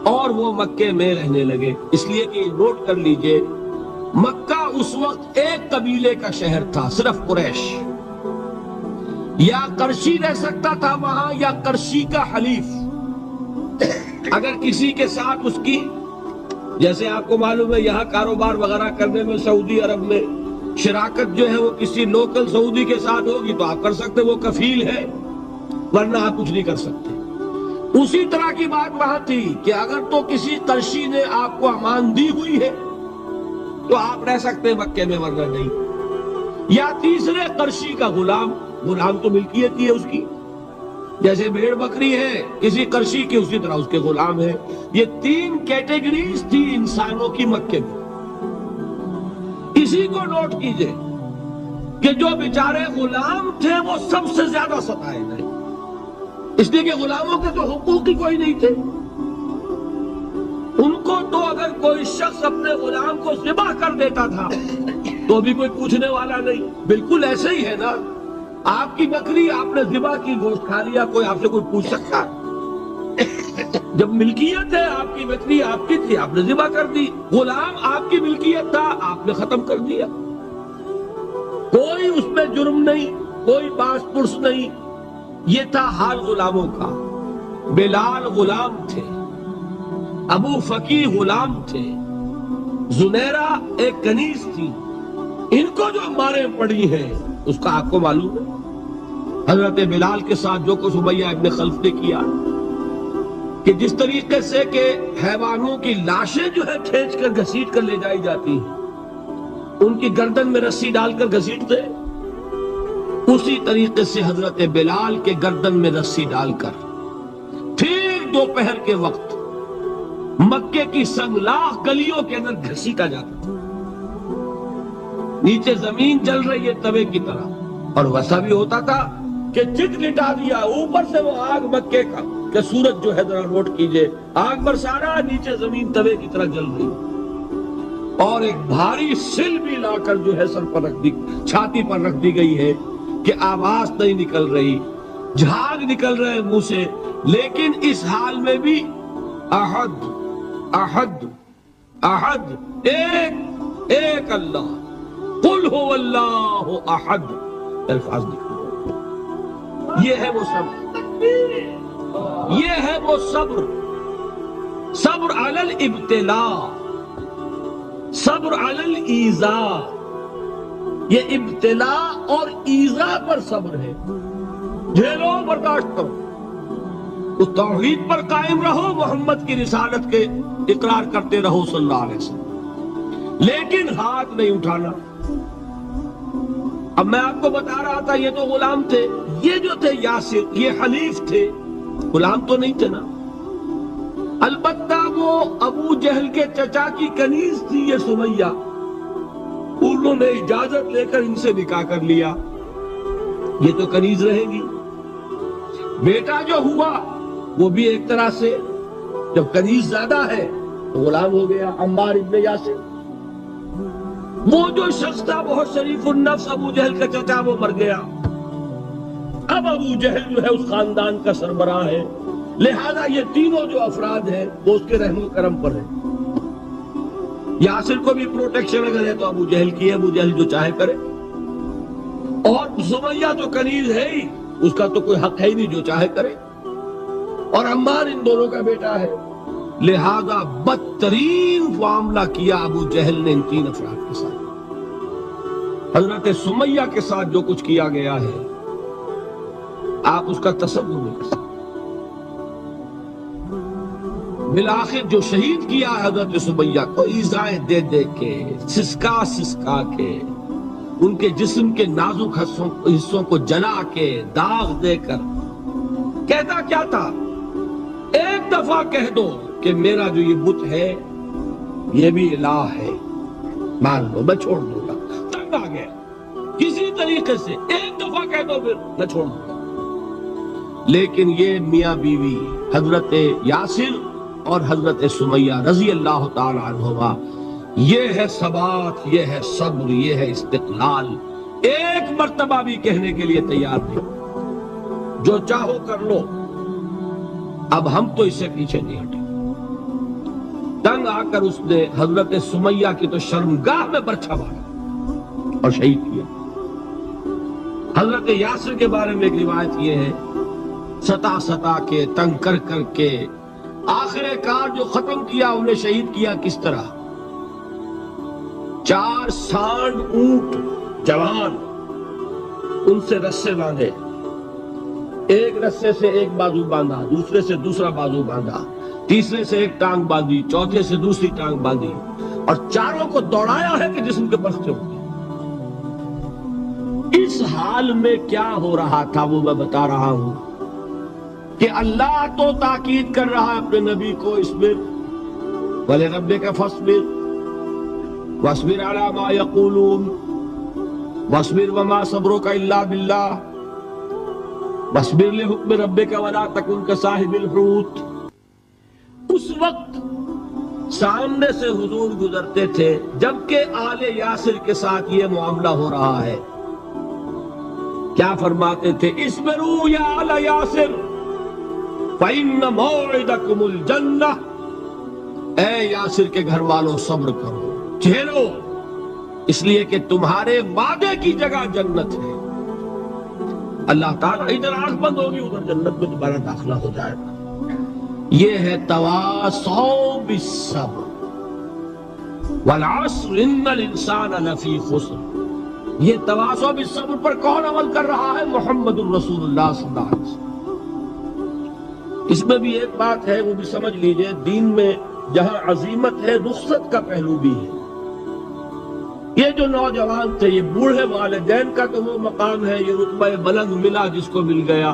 اور وہ مکے میں رہنے لگے۔ اس لیے کہ نوٹ کر لیجئے، مکہ اس وقت ایک قبیلے کا شہر تھا، صرف قریش۔ یا قرشی رہ سکتا تھا وہاں، یا قرشی کا حلیف۔ اگر کسی کے ساتھ اس کی، جیسے آپ کو معلوم ہے یہاں کاروبار وغیرہ کرنے میں سعودی عرب میں شراکت جو ہے وہ کسی لوکل سعودی کے ساتھ ہوگی تو آپ کر سکتے، وہ کفیل ہے، ورنہ آپ کچھ نہیں کر سکتے۔ اسی طرح کی بات وہاں تھی کہ اگر تو کسی قرشی نے آپ کو امان دی ہوئی ہے تو آپ رہ سکتے مکے میں، ورنہ نہیں۔ یا تیسرے قرشی کا غلام، غلام تو ملکیت ہی ہے اس کی، جیسے بھیڑ بکری ہے کسی قرشی کی، اسی طرح اس کے غلام ہے۔ یہ تین کیٹیگریز تھی انسانوں کی مکے میں۔ اسی کو نوٹ کیجئے کہ جو بیچارے غلام تھے وہ سب سے زیادہ ستائے گئے، اس لیے کہ غلاموں کے تو حقوق ہی کوئی نہیں تھے۔ ان کو تو اگر کوئی شخص اپنے غلام کو ذبح کر دیتا تھا تو بھی کوئی پوچھنے والا نہیں۔ بالکل ایسے ہی ہے نا، آپ کی بکری آپ نے ذبح کی، گوشت کھا لیا، کوئی آپ سے کوئی پوچھ سکتا؟ جب ملکیت ہے، آپ کی بکری آپ کی تھی، آپ نے ذبح کر دی۔ غلام آپ کی ملکیت تھا، آپ نے ختم کر دیا، کوئی اس میں جرم نہیں، کوئی باس پرس نہیں۔ یہ تھا حال غلاموں کا۔ بلال غلام تھے، ابو فقی غلام تھے، زنیرہ ایک کنیز تھی۔ ان کو جو ماریں پڑی ہیں اس کا آپ کو معلوم ہے۔ حضرت بلال کے ساتھ جو کچھ امیہ ابن خلف نے کیا، کہ جس طریقے سے کہ حیوانوں کی لاشیں جو ہے کھینچ کر گھسیٹ کر لے جائی جاتی ہیں، ان کی گردن میں رسی ڈال کر گھسیٹتے، اسی طریقے سے حضرت بلال کے گردن میں رسی ڈال کر ٹھیک دوپہر کے وقت مکے کی سنگلاخ گلیوں کے اندر گھسیٹا جاتا تھا۔ نیچے زمین جل رہی ہے توے کی طرح، اور ویسا بھی ہوتا تھا کہ چت لٹا دیا، اوپر سے وہ آگ مکے کا کہ سورج جو ہے ذرا نوٹ کیجئے، آگ برسا رہا، نیچے زمین توے کی طرح جل رہی، اور ایک بھاری سل بھی لا کر جو ہے سر پر رکھ دی، چھاتی پر رکھ دی گئی ہے کہ آواز نہیں نکل رہی، جھاگ نکل رہے منہ سے، لیکن اس حال میں بھی احد احد احد، ایک ایک اللہ، قل هو اللہ احد، الفاظ نکل۔ یہ ہے وہ صبر، یہ ہے وہ صبر، صبر علی الابتلاء، صبر علی الایذاء۔ یہ ابتلاء اور ایذاء پر صبر ہے، جھیلو، برداشت کرو، اس توحید پر قائم رہو، محمد کی رسالت کے اقرار کرتے رہو صلی اللہ علیہ وسلم، لیکن ہاتھ نہیں اٹھانا۔ اب میں آپ کو بتا رہا تھا یہ تو غلام تھے، یہ جو تھے یاسر یہ حلیف تھے، غلام تو نہیں تھے نا۔ البتہ وہ ابو جہل کے چچا کی کنیز تھی یہ سمیہ، انہوں نے اجازت لے کر ان سے نکاح کر لیا، یہ تو کنیز رہے گی۔ بیٹا جو ہوا وہ بھی ایک طرح سے جب کنیز زیادہ ہے تو غلام ہو گیا، عمار ابن یاسر۔ وہ جو شخص تھا بہت شریف النفس ابو جہل کا چچا، وہ مر گیا۔ اب ابو جہل جو ہے اس خاندان کا سربراہ ہے، لہذا یہ تینوں جو افراد ہیں وہ اس کے رحم و کرم پر ہیں۔ یاسر کو بھی پروٹیکشن اگر ہے تو ابو جہل کی ہے، ابو جہل جو چاہے کرے، اور سمیہ تو کنیز ہے ہی، اس کا تو کوئی حق ہے ہی نہیں، جو چاہے کرے، اور عمار ان دونوں کا بیٹا ہے، لہذا بدترین معاملہ کیا ابو جہل نے ان تین افراد کے ساتھ۔ حضرت سمیہ کے ساتھ جو کچھ کیا گیا ہے آپ اس کا تصور نہیں کر سکتے۔ بالآخر جو شہید کیا حضرت سمیہ کو ایذائیں دے دے کے، سسکا سسکا کے، ان کے جسم کے نازک حصوں کو جلا کے، داغ دے کر، کہتا کیا تھا؟ ایک دفعہ کہہ دو کہ میرا جو یہ بت ہے یہ بھی الہ ہے، مان لو میں چھوڑ دوں گا۔ تنگ آ گیا، کسی طریقے سے ایک دفعہ کہہ دو پھر میں چھوڑ دوں گا۔ لیکن یہ میاں بیوی حضرت یاسر اور حضرت سمیہ رضی اللہ تعالی عنہما، یہ ہے ثبات، یہ ہے صبر، یہ ہے استقلال، ایک مرتبہ بھی کہنے کے لیے تیار نہیں، جو چاہو کر لو، اب ہم تو اس سے پیچھے نہیں ہٹے۔ تنگ آ کر اس نے حضرت سمیہ کی تو شرمگاہ میں برچھا مارا اور شہید کیا۔ حضرت یاسر کے بارے میں ایک روایت یہ ہے، ستا ستا کے، تنگ کر کر کے، آخر کار جو ختم کیا انہیں شہید کیا کس طرح؟ 4 سانڈ اونٹ جوان، ان سے رسے باندھے، ایک رسے سے ایک بازو باندھا، دوسرے سے دوسرا بازو باندھا، تیسرے سے ایک ٹانگ باندھی، چوتھے سے دوسری ٹانگ باندھی، اور چاروں کو دوڑایا ہے کہ جسم کے پرکھتے ہوں گے۔ اس حال میں کیا ہو رہا تھا وہ میں بتا رہا ہوں کہ اللہ تو تاکید کر رہا ہے اپنے نبی کو، اصبر وَلِرَبِّكَ فَاصْبِرْ وَاصْبِرْ عَلَى مَا يَقُولُونَ وَاصْبِرْ وَمَا صَبْرُكَ إِلَّا بِاللَّهِ وَاصْبِرْ لِحُكْمِ رَبِّكَ وَلَا تَكُنْ كَصَاحِبِ الْحُوتِ۔ اس وقت سامنے سے حضور گزرتے تھے جبکہ آل یاسر کے ساتھ یہ معاملہ ہو رہا ہے، کیا فرماتے تھے؟ اصبروا یا آل یاسر فَإِنَّ مَوْعِدَكُمُ الْجَنَّةُ، اے یاسر کے گھر والوں صبر کرو، جھیلو، اس لیے کہ تمہارے وعدے کی جگہ جنت ہے۔ اللہ تعالیٰ ادھر آنکھ بند ہوگی ادھر جنت میں تمہارا داخلہ ہو جائے گا۔ یہ ہے تواصوا بالصبر والعصر ان الانسان لفی خسر۔ یہ تواصوا بالصبر پر کون عمل کر رہا ہے؟ محمد الرسول اللہ صلی اللہ علیہ وسلم۔ اس میں بھی ایک بات ہے، وہ بھی سمجھ لیجئے، دین میں جہاں عظیمت ہے رخصت کا پہلو بھی ہے۔ یہ جو نوجوان تھے، یہ بوڑھے والدین کا تو وہ مقام ہے، یہ رتبہ بلند ملا جس کو مل گیا۔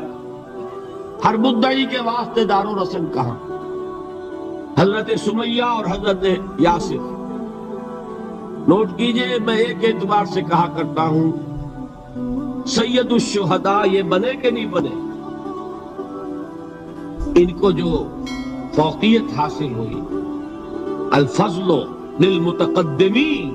ہر مدعی کے واسطے دار و رسم کہاں؟ حضرت سمیہ اور حضرت یاسر۔ نوٹ کیجئے، میں ایک اعتبار سے کہا کرتا ہوں، سید الشہداء یہ بنے کہ نہیں بنے، ان کو جو فوقیت حاصل ہوئی، الفضل للمتقدمین،